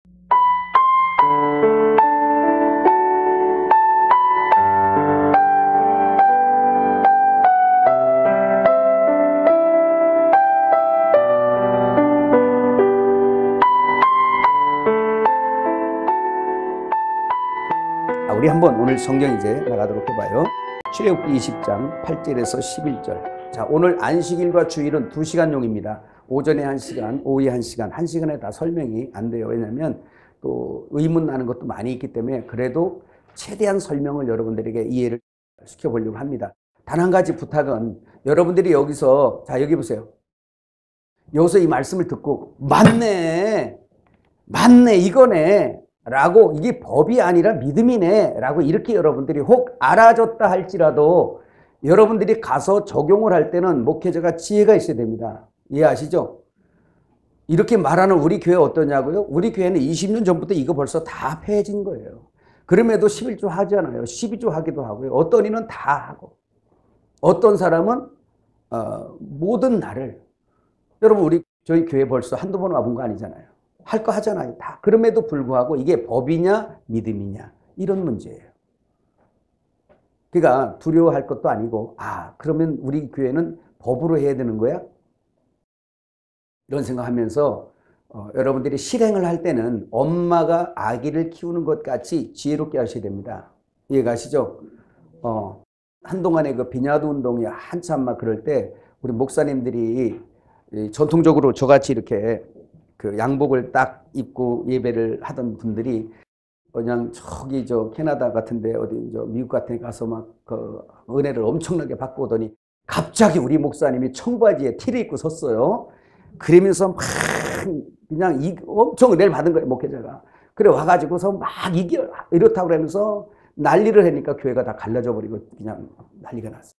우리 한번 오늘 성경 이제 나가도록 해봐요. 출애굽기 20장 8절에서 11절. 자, 오늘 안식일과 주일은 2시간용입니다. 오전에 1시간, 오후에 1시간, 1시간에 다 설명이 안 돼요. 왜냐하면 또 의문 나는 것도 많이 있기 때문에 그래도 최대한 설명을 여러분들에게 이해를 시켜보려고 합니다. 단 한 가지 부탁은 여러분들이 여기서, 자, 여기 보세요. 여기서 이 말씀을 듣고 맞네, 이거네 라고, 이게 법이 아니라 믿음이네 라고 이렇게 여러분들이 혹 알아줬다 할지라도 여러분들이 가서 적용을 할 때는 목회자가 지혜가 있어야 됩니다. 이해하시죠? 이렇게 말하는 우리 교회 어떠냐고요? 우리 교회는 20년 전부터 이거 벌써 다 폐해진 거예요. 그럼에도 11조 하잖아요. 12조 하기도 하고요. 어떤 이는 다 하고, 어떤 사람은 모든 날을, 여러분 저희 교회 벌써 한두 번 와본 거 아니잖아요. 할 거 하잖아요. 다. 그럼에도 불구하고 이게 법이냐 믿음이냐 이런 문제예요. 그러니까 두려워할 것도 아니고, 그러면 우리 교회는 법으로 해야 되는 거야? 이런 생각하면서 여러분들이 실행을 할 때는 엄마가 아기를 키우는 것 같이 지혜롭게 하셔야 됩니다. 이해가시죠? 한동안에 그 비냐드 운동이 한참 막 그럴 때 우리 목사님들이 전통적으로 저같이 이렇게 그 양복을 딱 입고 예배를 하던 분들이 그냥 저기 캐나다 같은데 어디 미국 같은 데 가서 막 그 은혜를 엄청나게 받고 오더니 갑자기 우리 목사님이 청바지에 티를 입고 섰어요. 그러면서 막 그냥 엄청 은혜를 받은 거예요, 목회자가. 그래 와가지고서 막 이렇다고 그러면서 난리를 하니까 교회가 다 갈라져 버리고 그냥 난리가 났어요.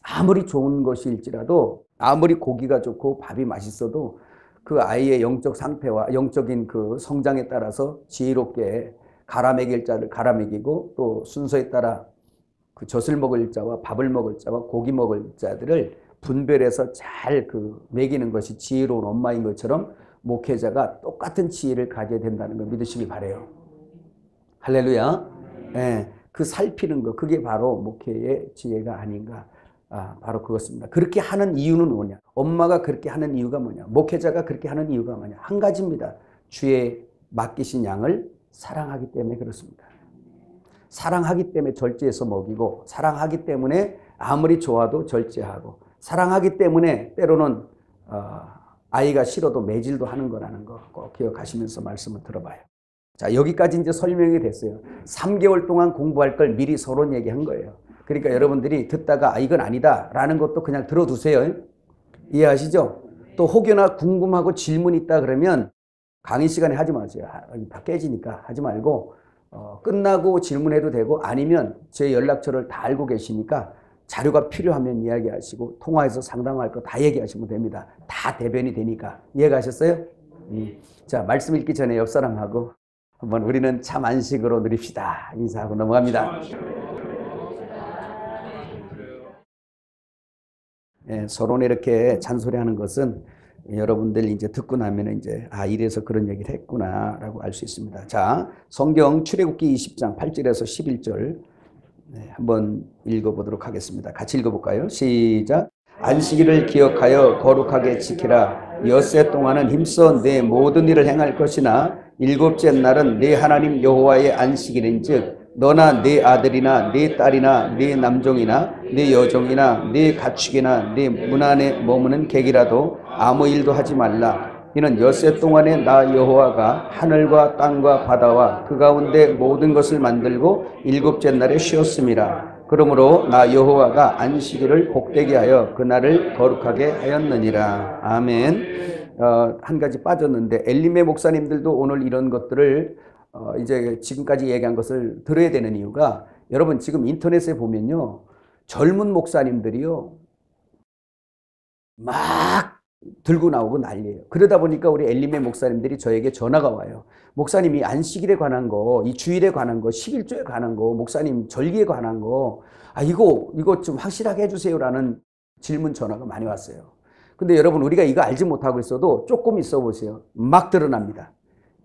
아무리 좋은 것일지라도, 아무리 고기가 좋고 밥이 맛있어도 그 아이의 영적 상태와 영적인 그 성장에 따라서 지혜롭게 갈아먹일 자를 갈아먹이고, 또 순서에 따라 그 젖을 먹을 자와 밥을 먹을 자와 고기 먹을 자들을 분별해서 잘 먹이는 것이 지혜로운 엄마인 것처럼 목회자가 똑같은 지혜를 가져야 된다는 걸 믿으시기 바라요. 할렐루야. 네, 그 살피는 거, 그게 바로 목회의 지혜가 아닌가. 바로 그것입니다. 그렇게 하는 이유는 뭐냐? 엄마가 그렇게 하는 이유가 뭐냐? 목회자가 그렇게 하는 이유가 뭐냐? 한 가지입니다. 주의 맡기신 양을 사랑하기 때문에 그렇습니다. 사랑하기 때문에 절제해서 먹이고, 사랑하기 때문에 아무리 좋아도 절제하고, 사랑하기 때문에 때로는 아이가 싫어도 매질도 하는 거라는 거 꼭 기억하시면서 말씀을 들어봐요. 자, 여기까지 이제 설명이 됐어요. 3개월 동안 공부할 걸 미리 서로 얘기한 거예요. 그러니까 여러분들이 듣다가 이건 아니다 라는 것도 그냥 들어두세요. 이해하시죠? 또 혹여나 궁금하고 질문 있다 그러면 강의 시간에 하지 마세요. 다 깨지니까 하지 말고 끝나고 질문해도 되고, 아니면 제 연락처를 다 알고 계시니까 자료가 필요하면 이야기하시고 통화해서 상담할 거 다 얘기하시면 됩니다. 다 대변이 되니까. 이해가셨어요? 자, 말씀 읽기 전에 옆 사람하고 한번 우리는 참 안식으로 누립시다 인사하고 넘어갑니다. 예, 서로 이렇게 잔소리하는 것은 여러분들 이제 듣고 나면 이제 이래서 그런 얘기를 했구나라고 알 수 있습니다. 자, 성경 출애굽기 20장 8절에서 11절 한번 읽어보도록 하겠습니다. 같이 읽어볼까요? 시작. 안식일을 기억하여 거룩하게 지키라. 엿새 동안은 힘써 내 모든 일을 행할 것이나 일곱째 날은 내 하나님 여호와의 안식일인즉 너나 네 아들이나 네 딸이나 네 남종이나 네 여종이나 네 가축이나 네 문 안에 머무는 객이라도 아무 일도 하지 말라. 이는 엿새 동안에 나 여호와가 하늘과 땅과 바다와 그 가운데 모든 것을 만들고 일곱째 날에 쉬었음이라. 그러므로 나 여호와가 안식일을 복되게 하여 그날을 거룩하게 하였느니라. 아멘. 한 가지 빠졌는데 엘리메 목사님들도 오늘 이런 것들을 이제 지금까지 얘기한 것을 들어야 되는 이유가, 여러분 지금 인터넷에 보면요, 젊은 목사님들이요 막 들고 나오고 난리예요. 그러다 보니까 우리 엘리메 목사님들이 저에게 전화가 와요. 목사님이 안식일에 관한 거, 이 주일에 관한 거, 11조에 관한 거, 목사님 절기에 관한 거, 이거 좀 확실하게 해주세요라는 질문 전화가 많이 왔어요. 근데 여러분, 우리가 이거 알지 못하고 있어도 조금 있어 보세요. 막 드러납니다.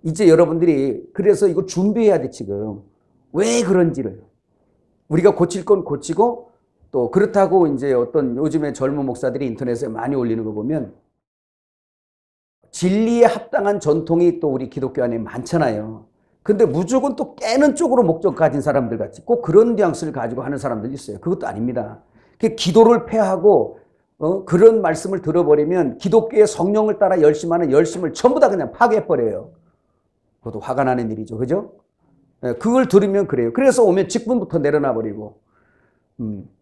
이제 여러분들이 그래서 이거 준비해야 돼 지금. 왜 그런지를. 우리가 고칠 건 고치고 또 그렇다고 이제 어떤 요즘에 젊은 목사들이 인터넷에 많이 올리는 거 보면 진리에 합당한 전통이 또 우리 기독교 안에 많잖아요. 근데 무조건 또 깨는 쪽으로 목적 가진 사람들 같이 꼭 그런 뉘앙스를 가지고 하는 사람들이 있어요. 그것도 아닙니다. 기도를 폐하고 그런 말씀을 들어버리면 기독교의 성령을 따라 열심하는 열심을 전부 다 그냥 파괴해버려요. 그것도 화가 나는 일이죠. 그죠? 그걸 들으면 그래요. 그래서 오면 직분부터 내려놔버리고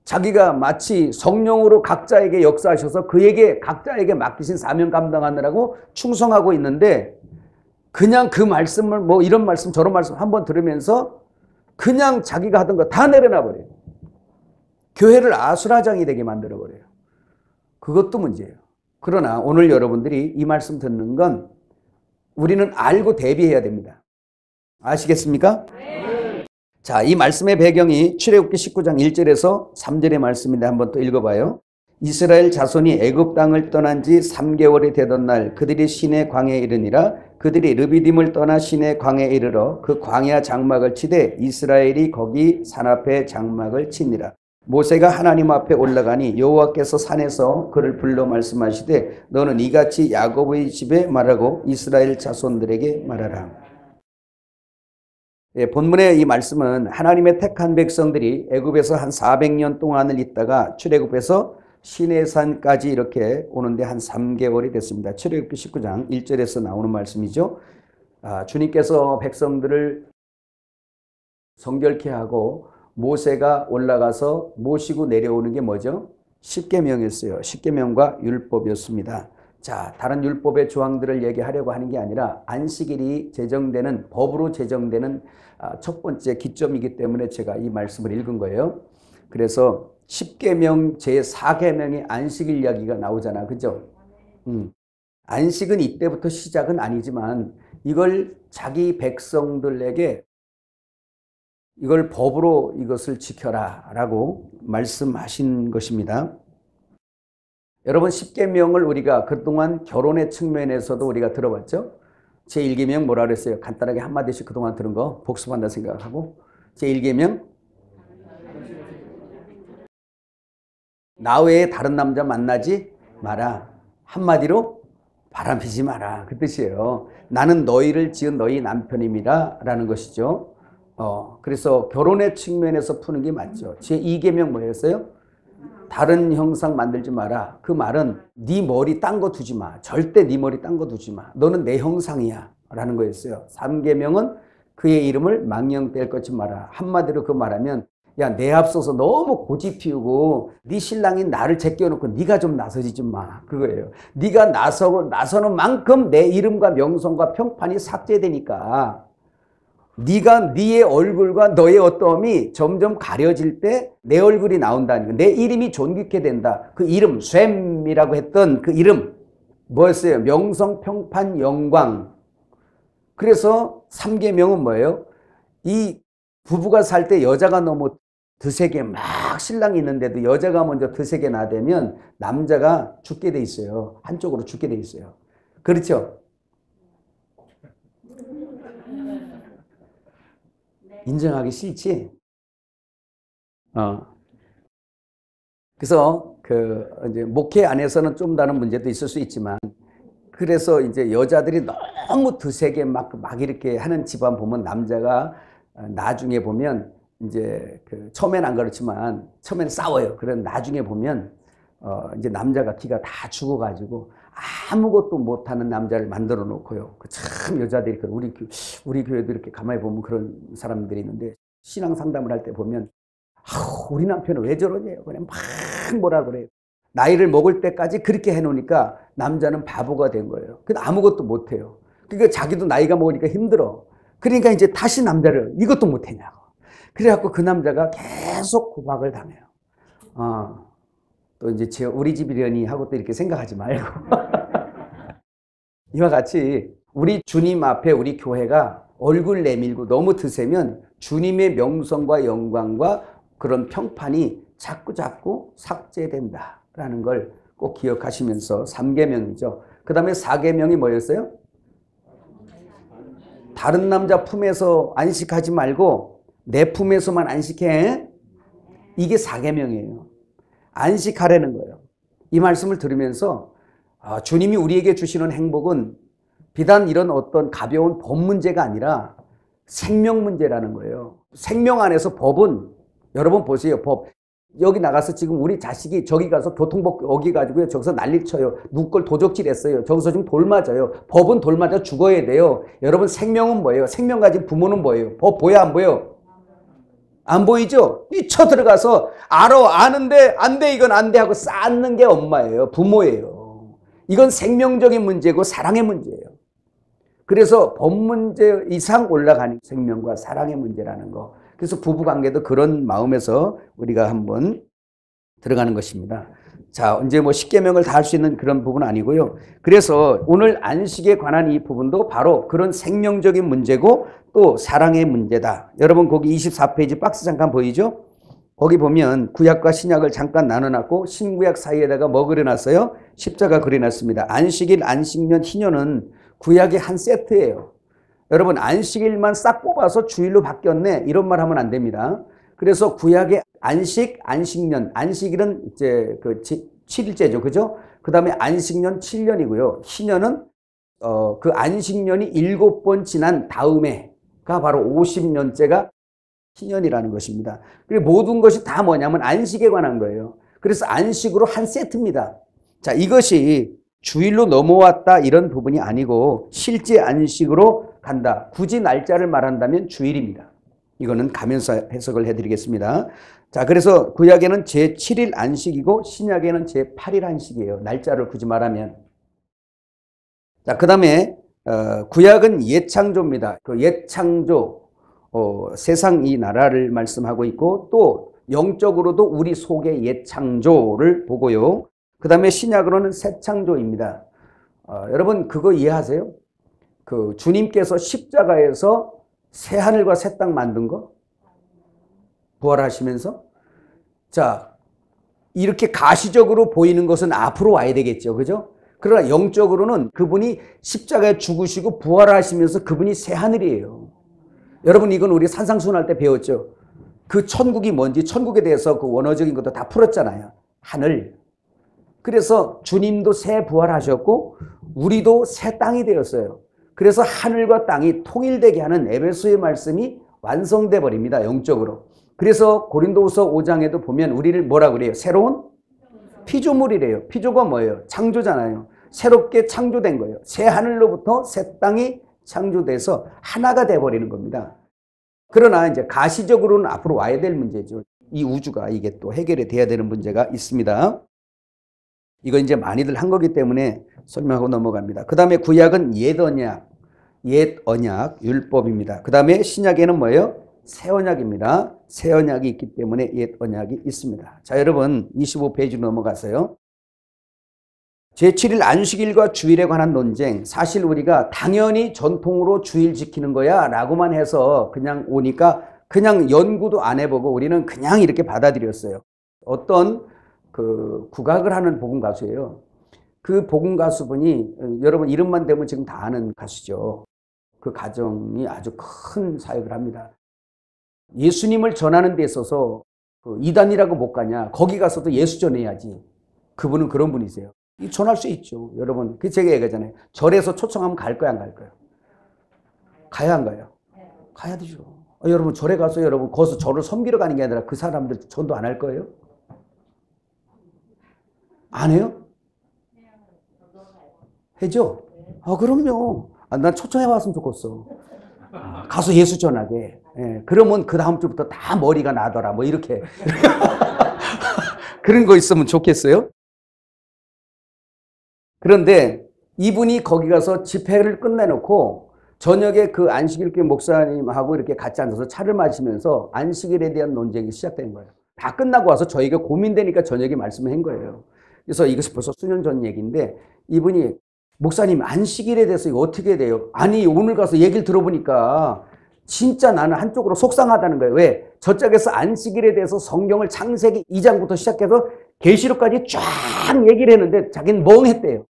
자기가 마치 성령으로 각자에게 역사하셔서 그에게 각자에게 맡기신 사명 감당하느라고 충성하고 있는데 그냥 그 말씀을 뭐 이런 말씀 저런 말씀 한번 들으면서 그냥 자기가 하던 거 다 내려놔버려요. 교회를 아수라장이 되게 만들어버려요. 그것도 문제예요. 그러나 오늘 여러분들이 이 말씀 듣는 건 우리는 알고 대비해야 됩니다. 아시겠습니까? 네. 자, 이 말씀의 배경이 출애굽기 19장 1절에서 3절의 말씀인데 한번 또 읽어봐요. 이스라엘 자손이 애굽 땅을 떠난 지 3개월이 되던 날 그들이 시내 광야에 이르니라. 그들이 르비딤을 떠나 시내 광야에 이르러 그 광야 장막을 치되 이스라엘이 거기 산 앞에 장막을 치니라. 모세가 하나님 앞에 올라가니 여호와께서 산에서 그를 불러 말씀하시되 너는 이같이 야곱의 집에 말하고 이스라엘 자손들에게 말하라. 예, 본문의 이 말씀은 하나님의 택한 백성들이 애굽에서 한 400년 동안을 있다가 출애굽해서 시내산까지 이렇게 오는데 한 3개월이 됐습니다. 출애굽기 19장 1절에서 나오는 말씀이죠. 주님께서 백성들을 성결케 하고 모세가 올라가서 모시고 내려오는 게 뭐죠? 십계명이었어요. 십계명과 율법이었습니다. 자, 다른 율법의 조항들을 얘기하려고 하는 게 아니라 안식일이 제정되는 법으로 제정되는 첫 번째 기점이기 때문에 제가 이 말씀을 읽은 거예요. 그래서 십계명 제4계명의 안식일 이야기가 나오잖아. 그죠? 안식은 이때부터 시작은 아니지만 이걸 자기 백성들에게 이걸 법으로 이것을 지켜라 라고 말씀하신 것입니다. 여러분 십계명을 우리가 그동안 결혼의 측면에서도 우리가 들어봤죠. 제1계명 뭐라 그랬어요? 간단하게 한마디씩 그동안 들은 거 복습한다 생각하고 제1계명 나 외에 다른 남자 만나지 마라. 한마디로 바람피지 마라. 그 뜻이에요. 나는 너희를 지은 너희 남편임이라 라는 것이죠. 그래서 결혼의 측면에서 푸는 게 맞죠. 제2계명 뭐였어요? 다른 형상 만들지 마라. 그 말은 네 머리 딴 거 두지 마. 절대 네 머리 딴 거 두지 마. 너는 내 형상이야 라는 거였어요. 3계명은 그의 이름을 망령될 것지 마라. 한마디로 그 말하면 야, 내 앞서서 너무 고집 피우고 네 신랑인 나를 제껴놓고 네가 좀 나서지 좀 마. 그거예요. 네가 나서는 만큼 내 이름과 명성과 평판이 삭제되니까 네가 네의 얼굴과 너의 어떠함이 점점 가려질 때 내 얼굴이 나온다는 거. 내 이름이 존귀케 된다. 그 이름 셈이라고 했던 그 이름 뭐였어요? 명성, 평판, 영광. 그래서 3계명은 뭐예요? 이 부부가 살 때 여자가 너무 드세게 막 신랑이 있는데도 여자가 먼저 드세게 나대면 남자가 죽게 돼 있어요. 한쪽으로 죽게 돼 있어요. 그렇죠? 인정하기 싫지? 그래서 이제 목회 안에서는 좀 다른 문제도 있을 수 있지만 그래서 이제 여자들이 너무 드세게 막 이렇게 하는 집안 보면 남자가 나중에 보면 이제 처음엔 안 그렇지만 처음엔 싸워요. 그런 나중에 보면 이제 남자가 기가 다 죽어가지고 아무것도 못하는 남자를 만들어 놓고요. 참 여자들이 우리 교회도 이렇게 가만히 보면 그런 사람들이 있는데 신앙 상담을 할 때 보면 우리 남편은 왜 저러냐 그냥 막 뭐라 그래요. 나이를 먹을 때까지 그렇게 해놓으니까 남자는 바보가 된 거예요. 근데 아무것도 못해요. 그러니까 자기도 나이가 먹으니까 힘들어. 그러니까 이제 다시 남자를 이것도 못했냐고. 그래갖고 그 남자가 계속 구박을 당해요. 또 이제 우리 집이려니 하고 또 이렇게 생각하지 말고. 이와 같이 우리 주님 앞에 우리 교회가 얼굴 내밀고 너무 드세면 주님의 명성과 영광과 그런 평판이 자꾸 삭제된다라는 걸 꼭 기억하시면서 3계명이죠. 그 다음에 4계명이 뭐였어요? 다른 남자 품에서 안식하지 말고 내 품에서만 안식해. 이게 사계명이에요. 안식하라는 거예요. 이 말씀을 들으면서 주님이 우리에게 주시는 행복은 비단 이런 어떤 가벼운 법 문제가 아니라 생명 문제라는 거예요. 생명 안에서 법은 여러분 보세요. 법. 여기 나가서 지금 우리 자식이 저기 가서 교통법 어기가지고요. 저기서 난리 쳐요. 누구 걸 도적질 했어요. 저기서 지금 돌 맞아요. 법은 돌 맞아 죽어야 돼요. 여러분 생명은 뭐예요? 생명 가진 부모는 뭐예요? 법 보여 안 보여? 안 보이죠? 뛰쳐 들어가서 아는데 안 돼 이건 안 돼 하고 쌓는 게 엄마예요. 부모예요. 이건 생명적인 문제고 사랑의 문제예요. 그래서 법 문제 이상 올라가는 생명과 사랑의 문제라는 거. 그래서 부부관계도 그런 마음에서 우리가 한번 들어가는 것입니다. 자, 이제 뭐 십계명을 다 할 수 있는 그런 부분은 아니고요. 그래서 오늘 안식에 관한 이 부분도 바로 그런 생명적인 문제고 또 사랑의 문제다. 여러분 거기 24페이지 박스 잠깐 보이죠? 거기 보면 구약과 신약을 잠깐 나눠놨고 신구약 사이에다가 뭐 그려놨어요? 십자가 그려놨습니다. 안식일, 안식년, 희년은 구약의 한 세트예요. 여러분 안식일만 싹 뽑아서 주일로 바뀌었네 이런 말 하면 안 됩니다. 그래서 구약의 안식, 안식년, 안식일은 이제 그 7일째죠. 그죠? 그 다음에 안식년 7년이고요. 희년은 그 안식년이 7번 지난 다음에가 바로 50년째가 희년이라는 것입니다. 그리고 모든 것이 다 뭐냐면 안식에 관한 거예요. 그래서 안식으로 한 세트입니다. 자, 이것이 주일로 넘어왔다 이런 부분이 아니고 실제 안식으로 간다. 굳이 날짜를 말한다면 주일입니다. 이거는 가면서 해석을 해드리겠습니다. 자, 그래서 구약에는 제7일 안식이고 신약에는 제8일 안식이에요. 날짜를 굳이 말하면. 자, 그 다음에 구약은 옛창조입니다. 그 옛창조, 세상 이 나라를 말씀하고 있고 또 영적으로도 우리 속의 옛창조를 보고요. 그 다음에 신약으로는 새창조입니다. 여러분 그거 이해하세요? 그 주님께서 십자가에서 새 하늘과 새 땅 만든 거 부활하시면서 자 이렇게 가시적으로 보이는 것은 앞으로 와야 되겠죠. 그죠? 그러나 영적으로는 그분이 십자가에 죽으시고 부활하시면서 그분이 새 하늘이에요. 여러분 이건 우리 산상수훈할 때 배웠죠. 그 천국이 뭔지 천국에 대해서 그 원어적인 것도 다 풀었잖아요. 하늘. 그래서 주님도 새 부활하셨고 우리도 새 땅이 되었어요. 그래서 하늘과 땅이 통일되게 하는 에베소의 말씀이 완성돼 버립니다. 영적으로. 그래서 고린도후서 5장에도 보면 우리를 뭐라 그래요? 새로운 피조물이래요. 피조가 뭐예요? 창조잖아요. 새롭게 창조된 거예요. 새 하늘로부터 새 땅이 창조돼서 하나가 돼버리는 겁니다. 그러나 이제 가시적으로는 앞으로 와야 될 문제죠. 이 우주가 이게 또 해결이 돼야 되는 문제가 있습니다. 이거 이제 많이들 한 거기 때문에 설명하고 넘어갑니다. 그 다음에 구약은 옛 언약, 율법입니다. 그 다음에 신약에는 뭐예요? 새 언약입니다. 새 언약이 있기 때문에 옛 언약이 있습니다. 자, 여러분 25페이지 넘어가세요. 제7일 안식일과 주일에 관한 논쟁. 사실 우리가 당연히 전통으로 주일 지키는 거야 라고만 해서 그냥 오니까 그냥 연구도 안 해보고 우리는 그냥 이렇게 받아들였어요. 어떤 그 국악을 하는 복음 가수예요. 그 복음 가수분이 여러분 이름만 대면 지금 다 아는 가수죠. 그 가정이 아주 큰 사역을 합니다. 예수님을 전하는 데 있어서 그 이단이라고 못 가냐. 거기 가서도 예수 전해야지. 그분은 그런 분이세요. 전할 수 있죠. 여러분 그 제가 얘기하잖아요. 절에서 초청하면 갈 거야 안 갈 거야? 가야 안 가요? 가야 되죠. 여러분 절에 가서 여러분 거기서 절을 섬기러 가는 게 아니라 그 사람들 전도 안 할 거예요? 안 해요? 해죠? 그럼요. 난 초청해 왔으면 좋겠어. 가서 예수 전하게. 예, 그러면 그 다음 주부터 다 머리가 나더라. 뭐 이렇게. 그런 거 있으면 좋겠어요? 그런데 이분이 거기 가서 집회를 끝내놓고 저녁에 그 안식일교회 목사님하고 이렇게 같이 앉아서 차를 마시면서 안식일에 대한 논쟁이 시작된 거예요. 다 끝나고 와서 저희가 고민되니까 저녁에 말씀을 한 거예요. 그래서 이것이 벌써 수년 전 얘기인데 이분이 목사님 안식일에 대해서 이거 어떻게 돼요? 아니 오늘 가서 얘기를 들어보니까 진짜 나는 한쪽으로 속상하다는 거예요. 왜? 저쪽에서 안식일에 대해서 성경을 창세기 2장부터 시작해서 계시록까지 쫙 얘기를 했는데 자기는 멍했대요.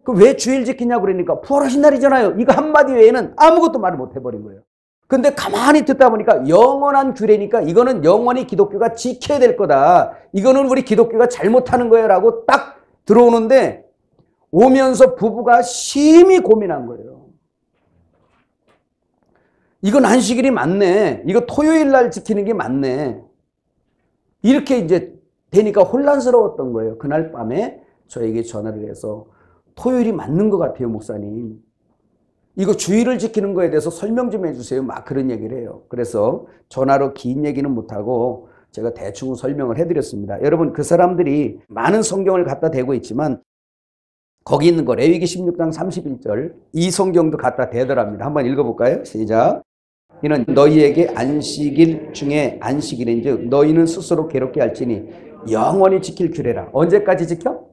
그 왜 주일 지키냐고 그러니까 부활하신 날이잖아요. 이거 한마디 외에는 아무것도 말을 못 해버린 거예요. 근데 가만히 듣다 보니까 영원한 규례니까 이거는 영원히 기독교가 지켜야 될 거다. 이거는 우리 기독교가 잘못하는 거야 라고 딱 들어오는데 오면서 부부가 심히 고민한 거예요. 이건 안식일이 맞네. 이거 토요일 날 지키는 게 맞네. 이렇게 이제 되니까 혼란스러웠던 거예요. 그날 밤에 저에게 전화를 해서 토요일이 맞는 것 같아요, 목사님. 이거 주일을 지키는 거에 대해서 설명 좀 해주세요. 막 그런 얘기를 해요. 그래서 전화로 긴 얘기는 못하고 제가 대충 설명을 해드렸습니다. 여러분, 그 사람들이 많은 성경을 갖다 대고 있지만 거기 있는 거 레위기 16장 31절 이 성경도 갖다 대더랍니다. 한번 읽어볼까요? 시작. 이는 너희에게 안식일 중에 안식일인즉 너희는 스스로 괴롭게 할지니 영원히 지킬 규례라. 언제까지 지켜?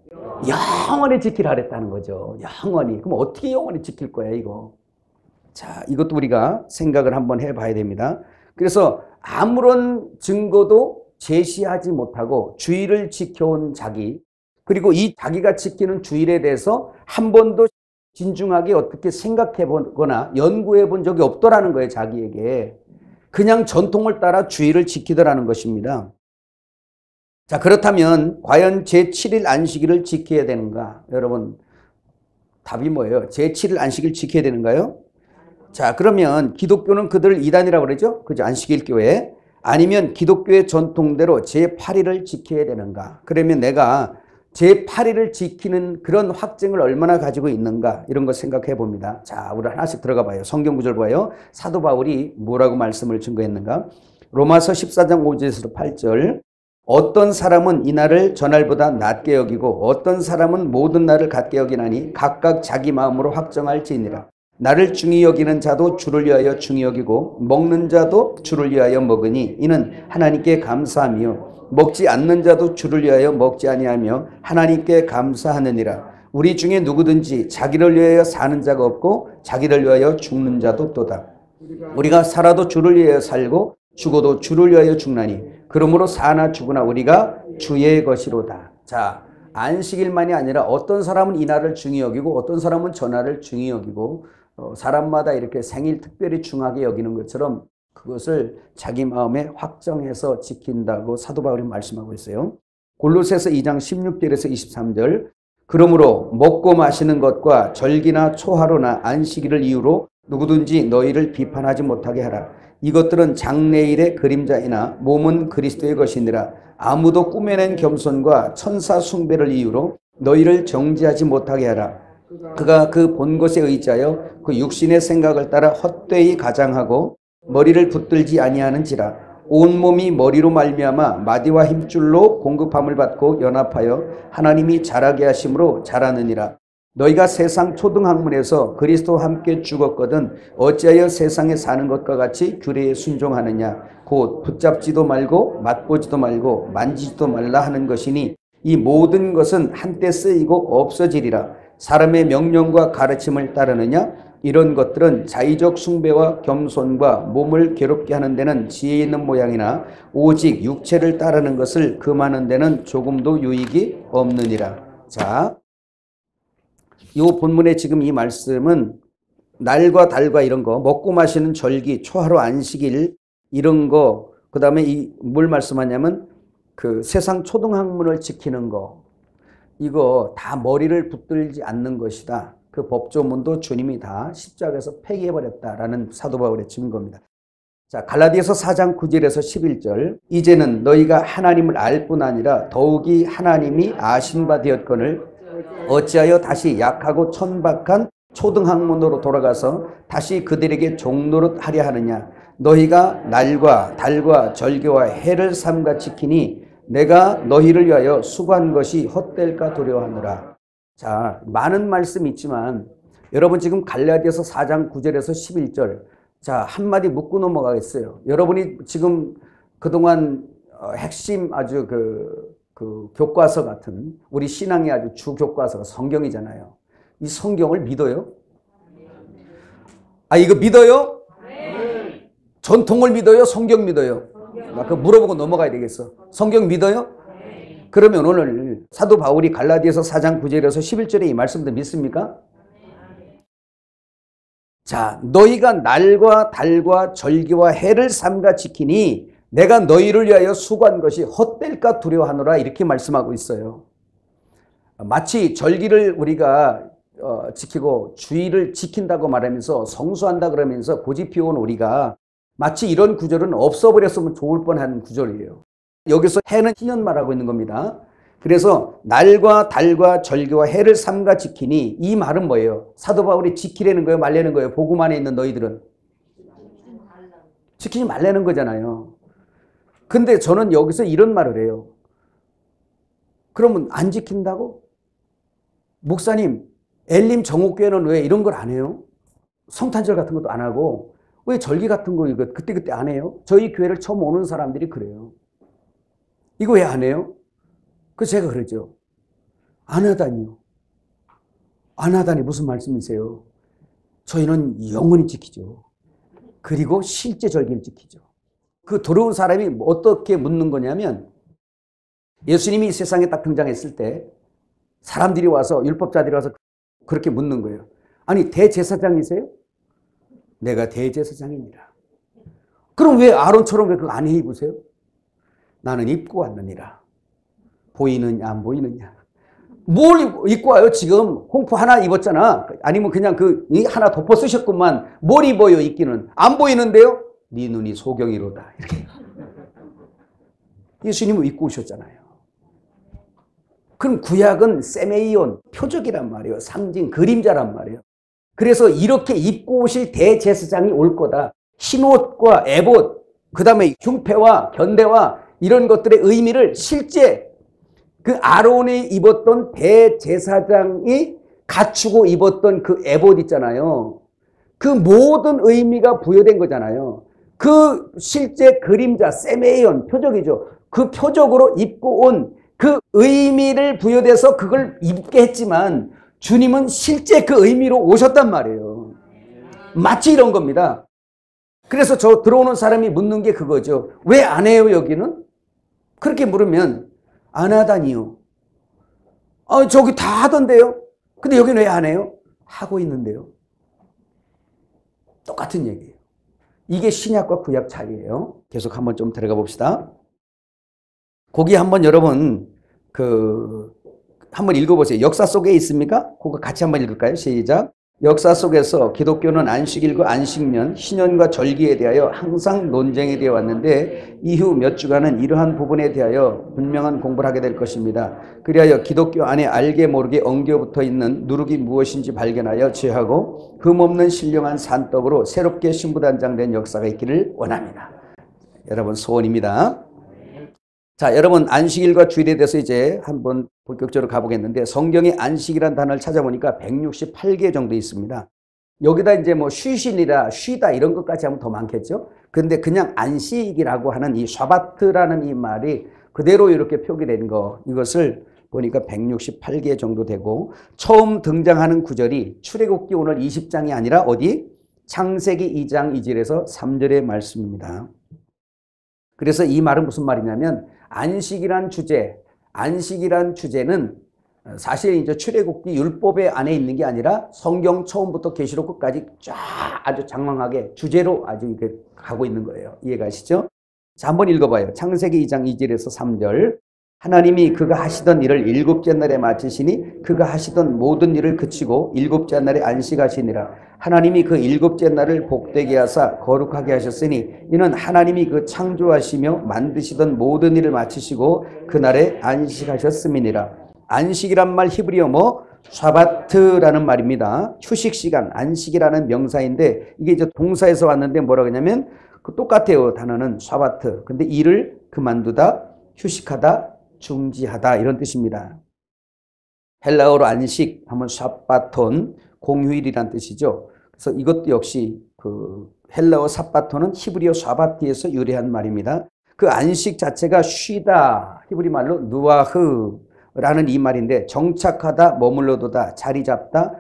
영원히 지키라 그랬다는 거죠. 영원히. 그럼 어떻게 영원히 지킬 거야 이거? 자, 이것도 우리가 생각을 한번 해봐야 됩니다. 그래서 아무런 증거도 제시하지 못하고 주일을 지켜온 자기, 그리고 이 자기가 지키는 주일에 대해서 한 번도 진중하게 어떻게 생각해 보거나 연구해 본 적이 없더라는 거예요. 자기에게. 그냥 전통을 따라 주일을 지키더라는 것입니다. 자, 그렇다면 과연 제7일 안식일을 지켜야 되는가? 여러분, 답이 뭐예요? 제7일 안식일 지켜야 되는가요? 자, 그러면 기독교는 그들을 이단이라고 그러죠? 그죠? 안식일 교회. 아니면 기독교의 전통대로 제8일을 지켜야 되는가? 그러면 내가 제8일을 지키는 그런 확증을 얼마나 가지고 있는가? 이런 거 생각해 봅니다. 자, 우리 하나씩 들어가 봐요. 성경 구절 봐요. 사도 바울이 뭐라고 말씀을 증거했는가? 로마서 14장 5절에서 8절. 어떤 사람은 이날을 전날보다 낮게 여기고 어떤 사람은 모든 날을 같게 여기나니 각각 자기 마음으로 확정할지니라. 나를 중히 여기는 자도 주를 위하여 중히 여기고 먹는 자도 주를 위하여 먹으니 이는 하나님께 감사하며 먹지 않는 자도 주를 위하여 먹지 아니하며 하나님께 감사하느니라. 우리 중에 누구든지 자기를 위하여 사는 자가 없고 자기를 위하여 죽는 자도 없도다. 우리가 살아도 주를 위하여 살고 죽어도 주를 위하여 죽나니 그러므로 사나 죽으나 우리가 주의 것이로다. 자, 안식일만이 아니라 어떤 사람은 이날을 중히 여기고 어떤 사람은 전날을 중히 여기고 사람마다 이렇게 생일 특별히 중하게 여기는 것처럼 그것을 자기 마음에 확정해서 지킨다고 사도 바울이 말씀하고 있어요. 골로새서 2장 16절에서 23절. 그러므로 먹고 마시는 것과 절기나 초하루나 안식일을 이유로 누구든지 너희를 비판하지 못하게 하라. 이것들은 장래일의 그림자이나 몸은 그리스도의 것이니라. 아무도 꾸며낸 겸손과 천사 숭배를 이유로 너희를 정죄하지 못하게 하라. 그가 그 본 것에 의지하여 그 육신의 생각을 따라 헛되이 가장하고 머리를 붙들지 아니하는지라. 온몸이 머리로 말미암아 마디와 힘줄로 공급함을 받고 연합하여 하나님이 자라게 하심으로 자라느니라. 너희가 세상 초등학문에서 그리스도와 함께 죽었거든 어찌하여 세상에 사는 것과 같이 규례에 순종하느냐. 곧 붙잡지도 말고 맛보지도 말고 만지지도 말라 하는 것이니 이 모든 것은 한때 쓰이고 없어지리라. 사람의 명령과 가르침을 따르느냐. 이런 것들은 자의적 숭배와 겸손과 몸을 괴롭게 하는 데는 지혜 있는 모양이나 오직 육체를 따르는 것을 금하는 데는 조금도 유익이 없느니라. 자, 이 본문의 지금 이 말씀은 날과 달과 이런 거, 먹고 마시는 절기, 초하루 안식일 이런 거, 그 다음에 뭘 말씀하냐면 그 세상 초등학문을 지키는 거, 이거 다 머리를 붙들지 않는 것이다. 그 법조문도 주님이 다 십자가에서 폐기해버렸다라는 사도 바울의 증거입니다. 자, 갈라디아서 4장 9절에서 11절. 이제는 너희가 하나님을 알 뿐 아니라 더욱이 하나님이 아신 바 되었거늘 어찌하여 다시 약하고 천박한 초등학문으로 돌아가서 다시 그들에게 종노릇하려 하느냐. 너희가 날과 달과 절기와 해를 삼가 지키니 내가 너희를 위하여 수고한 것이 헛될까 두려워하노라. 자, 많은 말씀 있지만 여러분 지금 갈라디아서 4장 9절에서 11절 자, 한마디 묻고 넘어가겠어요. 여러분이 지금 그동안 핵심 아주 그 교과서 같은 우리 신앙의 아주 주 교과서가 성경이잖아요. 이 성경을 믿어요? 아, 이거 믿어요? 네. 전통을 믿어요? 성경 믿어요? 나 그거 물어보고 넘어가야 되겠어. 성경 믿어요? 네. 그러면 오늘 사도 바울이 갈라디아서 4장 9절에서 11절에 이 말씀도 믿습니까? 자, 너희가 날과 달과 절기와 해를 삼가 지키니 내가 너희를 위하여 수고한 것이 헛될까 두려워하노라 이렇게 말씀하고 있어요. 마치 절기를 우리가 지키고 주의를 지킨다고 말하면서 성수한다 그러면서 고집피워온 우리가 마치 이런 구절은 없어버렸으면 좋을 뻔한 구절이에요. 여기서 해는 신년 말하고 있는 겁니다. 그래서 날과 달과 절기와 해를 삼가 지키니 이 말은 뭐예요? 사도 바울이 지키라는 거예요? 말라는 거예요? 복음 안에 있는 너희들은? 지키지 말라는 거잖아요. 근데 저는 여기서 이런 말을 해요. 그러면 안 지킨다고? 목사님, 엘림 정옥교회는 왜 이런 걸 안 해요? 성탄절 같은 것도 안 하고 왜 절기 같은 거 이거 그때그때 안 해요? 저희 교회를 처음 오는 사람들이 그래요. 이거 왜 안 해요? 그래서 제가 그러죠. 안 하다니요. 안 하다니 무슨 말씀이세요? 저희는 영원히 지키죠. 그리고 실제 절기를 지키죠. 그 더러운 사람이 어떻게 묻는 거냐면 예수님이 이 세상에 딱 등장했을 때 사람들이 와서 율법자들이 와서 그렇게 묻는 거예요. 아니 대제사장이세요? 내가 대제사장입니다. 그럼 왜 아론처럼 왜 그거 안 해 입으세요? 나는 입고 왔느니라. 보이느냐 안 보이느냐. 뭘 입고 와요? 지금 홍포 하나 입었잖아. 아니면 그냥 그 하나 덮어 쓰셨구만. 뭘 입어요 입기는. 안 보이는데요? 네 눈이 소경이로다. 이렇게. 예수님은 입고 오셨잖아요. 그럼 구약은 세메이온, 표적이란 말이에요. 상징, 그림자란 말이에요. 그래서 이렇게 입고 오실 대제사장이 올 거다. 흰옷과 에봇, 그 다음에 흉패와 견대와 이런 것들의 의미를 실제 그 아론이 입었던 대제사장이 갖추고 입었던 그 에봇 있잖아요. 그 모든 의미가 부여된 거잖아요. 그 실제 그림자, 세메이온, 표적이죠. 그 표적으로 입고 온 그 의미를 부여돼서 그걸 입게 했지만 주님은 실제 그 의미로 오셨단 말이에요. 마치 이런 겁니다. 그래서 저 들어오는 사람이 묻는 게 그거죠. 왜 안 해요 여기는? 그렇게 물으면 안 하다니요. 저기 다 하던데요. 근데 여기는 왜 안 해요? 하고 있는데요. 똑같은 얘기예요. 이게 신약과 구약 차이예요. 계속 한번 좀 들어가 봅시다. 거기 한번 여러분 한번 읽어보세요. 역사 속에 있습니까? 그거 같이 한번 읽을까요? 시작. 역사 속에서 기독교는 안식일과 안식년, 신년과 절기에 대하여 항상 논쟁이 되어 왔는데 이후 몇 주간은 이러한 부분에 대하여 분명한 공부를 하게 될 것입니다. 그리하여 기독교 안에 알게 모르게 엉겨붙어 있는 누룩이 무엇인지 발견하여 제하고 흠없는 신령한 산떡으로 새롭게 신부단장된 역사가 있기를 원합니다. 여러분 소원입니다. 자, 여러분 안식일과 주일에 대해서 이제 한번 본격적으로 가보겠는데 성경에 안식이라는 단어를 찾아보니까 168개 정도 있습니다. 여기다 이제 뭐 쉬시니라 쉬다 이런 것까지 하면 더 많겠죠. 근데 그냥 안식이라고 하는 이 샤바트라는 이 말이 그대로 이렇게 표기된 거 이것을 보니까 168개 정도 되고 처음 등장하는 구절이 출애굽기 오늘 20장이 아니라 어디? 창세기 2장 2절에서 3절의 말씀입니다. 그래서 이 말은 무슨 말이냐면 안식이란 주제는 사실 이제 출애굽기 율법의 안에 있는 게 아니라 성경 처음부터 계시록 끝까지 쫙 아주 장황하게 주제로 아주 이렇게 가고 있는 거예요. 이해가시죠? 자, 한번 읽어봐요. 창세기 2장 2절에서 3절. 하나님이 그가 하시던 일을 일곱째 날에 마치시니 그가 하시던 모든 일을 그치고 일곱째 날에 안식하시니라. 하나님이 그 일곱째 날을 복되게 하사 거룩하게 하셨으니 이는 하나님이 그 창조하시며 만드시던 모든 일을 마치시고 그날에 안식하셨음이니라. 안식이란 말 히브리어 샤바트라는 말입니다. 휴식 시간, 안식이라는 명사인데 이게 이제 동사에서 왔는데 뭐라고 하냐면 똑같아요. 단어는 샤바트. 근데 일을 그만두다, 휴식하다, 중지하다 이런 뜻입니다. 헬라어로 안식 하면 샤바톤, 공휴일이란 뜻이죠. 그래서 이것도 역시 그 헬라어 삽바톤은 히브리어 샤바티에서 유래한 말입니다. 그 안식 자체가 쉬다, 히브리 말로 누아흐라는 이 말인데 정착하다, 머물러두다, 자리 잡다,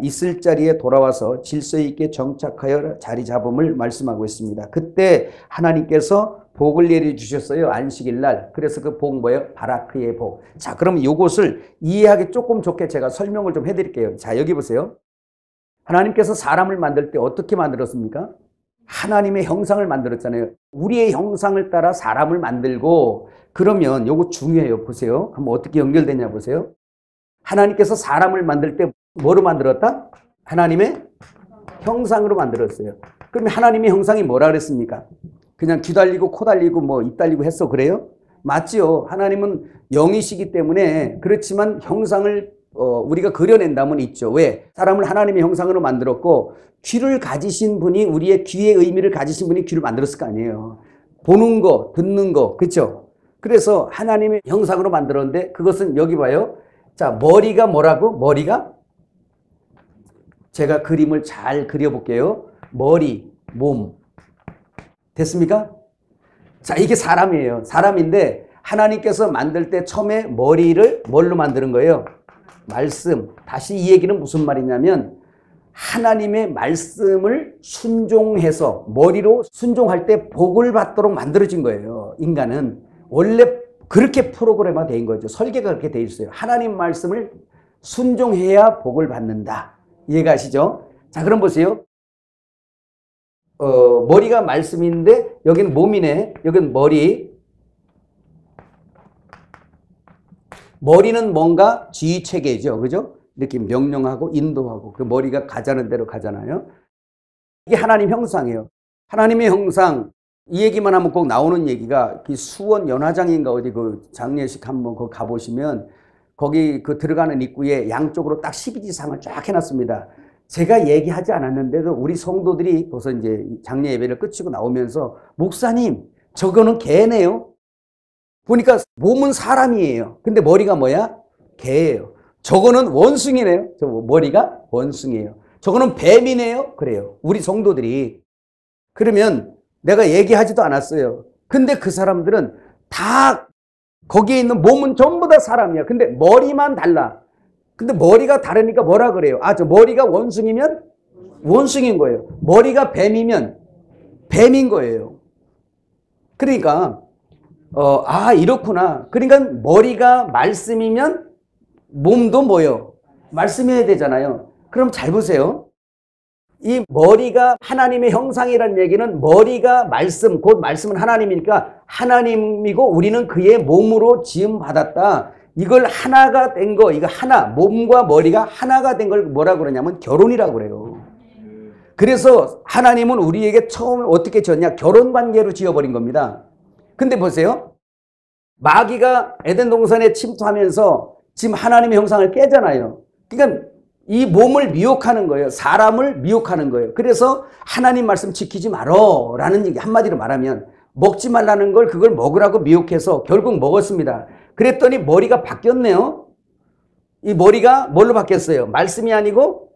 있을 자리에 돌아와서 질서 있게 정착하여 자리 잡음을 말씀하고 있습니다. 그때 하나님께서 복을 내려주셨어요. 안식일 날. 그래서 그 복 뭐예요? 바라크의 복. 자, 그럼 이것을 이해하기 조금 좋게 제가 설명을 좀 해드릴게요. 자, 여기 보세요. 하나님께서 사람을 만들 때 어떻게 만들었습니까? 하나님의 형상을 만들었잖아요. 우리의 형상을 따라 사람을 만들고, 그러면 요거 중요해요. 보세요. 한번 어떻게 연결되냐 보세요. 하나님께서 사람을 만들 때 뭐로 만들었다? 하나님의 형상으로 만들었어요. 그러면 하나님의 형상이 뭐라 그랬습니까? 그냥 귀 달리고 코 달리고 뭐 입 달리고 했어, 그래요? 맞지요. 하나님은 영이시기 때문에. 그렇지만 형상을 우리가 그려낸다면 있죠. 왜? 사람을 하나님의 형상으로 만들었고, 귀를 가지신 분이, 우리의 귀의 의미를 가지신 분이 귀를 만들었을 거 아니에요. 보는 거, 듣는 거, 그렇죠? 그래서 하나님의 형상으로 만들었는데, 그것은 여기 봐요. 자, 머리가 뭐라고? 머리가? 제가 그림을 잘 그려볼게요. 머리, 몸. 됐습니까? 자, 이게 사람이에요. 사람인데 하나님께서 만들 때 처음에 머리를 뭘로 만드는 거예요? 말씀. 다시 이 얘기는 무슨 말이냐면, 하나님의 말씀을 순종해서 머리로 순종할 때 복을 받도록 만들어진 거예요. 인간은 원래 그렇게 프로그램화 된 거죠. 설계가 그렇게 돼 있어요. 하나님 말씀을 순종해야 복을 받는다. 이해가시죠? 자, 그럼 보세요. 머리가 말씀인데 여기는 몸이네. 여기는 머리. 머리는 뭔가 지휘체계죠. 그죠? 이렇게 명령하고 인도하고 그 머리가 가자는 대로 가잖아요. 이게 하나님 형상이에요. 하나님의 형상. 이 얘기만 하면 꼭 나오는 얘기가 수원 연화장인가 어디 그 장례식 한번 거기 가보시면 거기 그 들어가는 입구에 양쪽으로 딱 12지상을 쫙 해놨습니다. 제가 얘기하지 않았는데도 우리 성도들이 벌써 이제 장례 예배를 끝이고 나오면서, 목사님, 저거는 개네요. 보니까 몸은 사람이에요. 근데 머리가 뭐야? 개예요. 저거는 원숭이네요. 저 머리가 원숭이에요. 저거는 뱀이네요. 그래요. 우리 성도들이. 그러면 내가 얘기하지도 않았어요. 근데 그 사람들은 다 거기에 있는 몸은 전부 다 사람이야. 근데 머리만 달라. 근데 머리가 다르니까 뭐라 그래요? 저 머리가 원숭이면 원숭이인 거예요. 머리가 뱀이면 뱀인 거예요. 그러니까 이렇구나. 그러니까 머리가 말씀이면 몸도 뭐예요? 말씀이어야 되잖아요. 그럼 잘 보세요. 이 머리가 하나님의 형상이라는 얘기는 머리가 말씀, 곧 말씀은 하나님이니까 하나님이고 우리는 그의 몸으로 지음 받았다. 이걸 하나가 된 거, 이거 하나, 몸과 머리가 하나가 된 걸 뭐라고 그러냐면 결혼이라고 그래요. 그래서 하나님은 우리에게 처음 어떻게 지었냐? 결혼 관계로 지어버린 겁니다. 근데 보세요. 마귀가 에덴 동산에 침투하면서 지금 하나님의 형상을 깨잖아요. 그러니까 이 몸을 미혹하는 거예요. 사람을 미혹하는 거예요. 그래서 하나님 말씀 지키지 말어 라는 얘기, 한마디로 말하면 먹지 말라는 걸 그걸 먹으라고 미혹해서 결국 먹었습니다. 그랬더니 머리가 바뀌었네요. 이 머리가 뭘로 바뀌었어요? 말씀이 아니고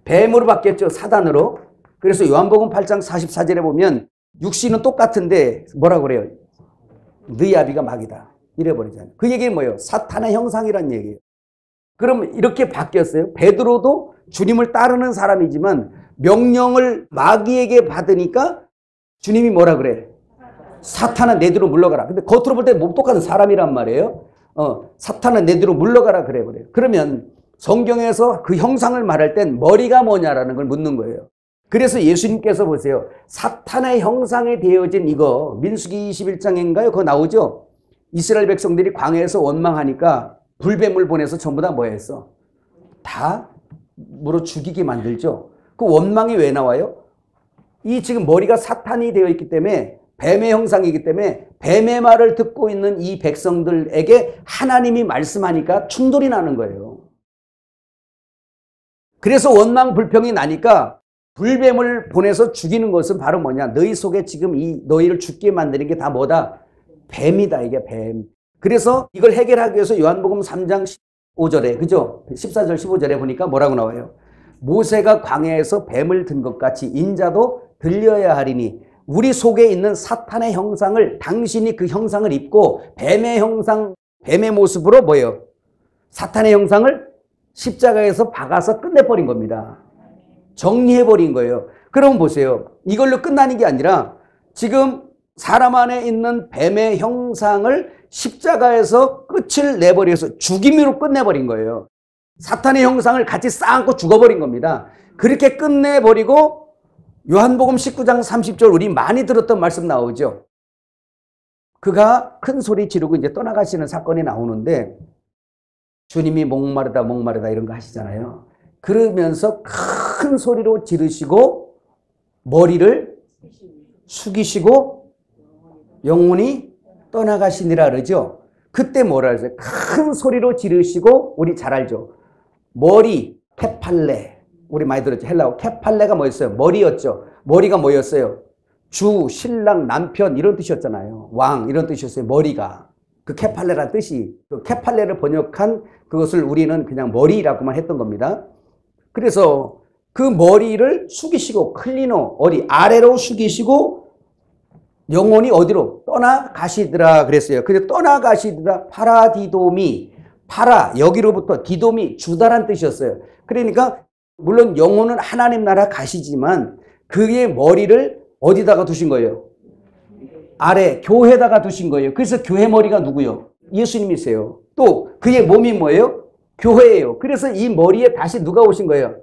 뱀으로 바뀌었죠. 사단으로. 그래서 요한복음 8장 44절에 보면 육신은 똑같은데 뭐라고 그래요? 너희 아비가 마귀다. 이래버리잖아요. 그 얘기는 뭐예요? 사탄의 형상이란 얘기예요. 그럼 이렇게 바뀌었어요. 베드로도 주님을 따르는 사람이지만 명령을 마귀에게 받으니까 주님이 뭐라 그래? 사탄아 내 뒤로 물러가라. 근데 겉으로 볼 때 몸 똑같은 사람이란 말이에요. 사탄아 내 뒤로 물러가라 그래 버려요. 그러면 성경에서 그 형상을 말할 땐 머리가 뭐냐라는 걸 묻는 거예요. 그래서 예수님께서 보세요. 사탄의 형상에 되어진 이거 민수기 21장인가요? 그거 나오죠? 이스라엘 백성들이 광야에서 원망하니까 불뱀을 보내서 전부 다 뭐 했어? 다 물어 죽이게 만들죠. 그 원망이 왜 나와요? 이 지금 머리가 사탄이 되어 있기 때문에 뱀의 형상이기 때문에 뱀의 말을 듣고 있는 이 백성들에게 하나님이 말씀하니까 충돌이 나는 거예요. 그래서 원망 불평이 나니까 불뱀을 보내서 죽이는 것은 바로 뭐냐? 너희 속에 지금 이 너희를 죽게 만드는 게 다 뭐다? 뱀이다. 이게 뱀. 그래서 이걸 해결하기 위해서 요한복음 3장 15절에 그죠? 14절 15절에 보니까 뭐라고 나와요? 모세가 광야에서 뱀을 든 것 같이 인자도 들려야 하리니 우리 속에 있는 사탄의 형상을 당신이 그 형상을 입고 뱀의 형상, 뱀의 모습으로 뭐예요? 사탄의 형상을 십자가에서 박아서 끝내버린 겁니다. 정리해버린 거예요. 그럼 보세요. 이걸로 끝나는 게 아니라 지금 사람 안에 있는 뱀의 형상을 십자가에서 끝을 내버려서 죽임으로 끝내버린 거예요. 사탄의 형상을 같이 쌓고 죽어버린 겁니다. 그렇게 끝내버리고 요한복음 19장 30절 우리 많이 들었던 말씀 나오죠. 그가 큰 소리 지르고 이제 떠나가시는 사건이 나오는데 주님이 목마르다 목마르다 이런 거 하시잖아요. 그러면서 큰 소리로 지르시고 머리를 숙이시고 영혼이 떠나가시니라 그러죠. 그때 뭐라 그랬어요? 큰 소리로 지르시고 우리 잘 알죠. 머리, 케팔레. 우리 많이 들었죠. 헬라어. 케팔레가 뭐였어요? 머리였죠. 머리가 뭐였어요? 주, 신랑, 남편 이런 뜻이었잖아요. 왕 이런 뜻이었어요. 머리가. 그 케팔레라는 뜻이. 그 케팔레를 번역한 그것을 우리는 그냥 머리라고만 했던 겁니다. 그래서 그 머리를 숙이시고 클리노 어디 아래로 숙이시고 영혼이 어디로 떠나가시더라 그랬어요. 근데 떠나가시더라 파라디도미 파라 여기로부터 디도미 주다란 뜻이었어요. 그러니까 물론 영혼은 하나님 나라 가시지만 그의 머리를 어디다가 두신 거예요? 아래 교회에다가 두신 거예요. 그래서 교회 머리가 누구요? 예수님이세요. 또 그의 몸이 뭐예요? 교회예요. 그래서 이 머리에 다시 누가 오신 거예요?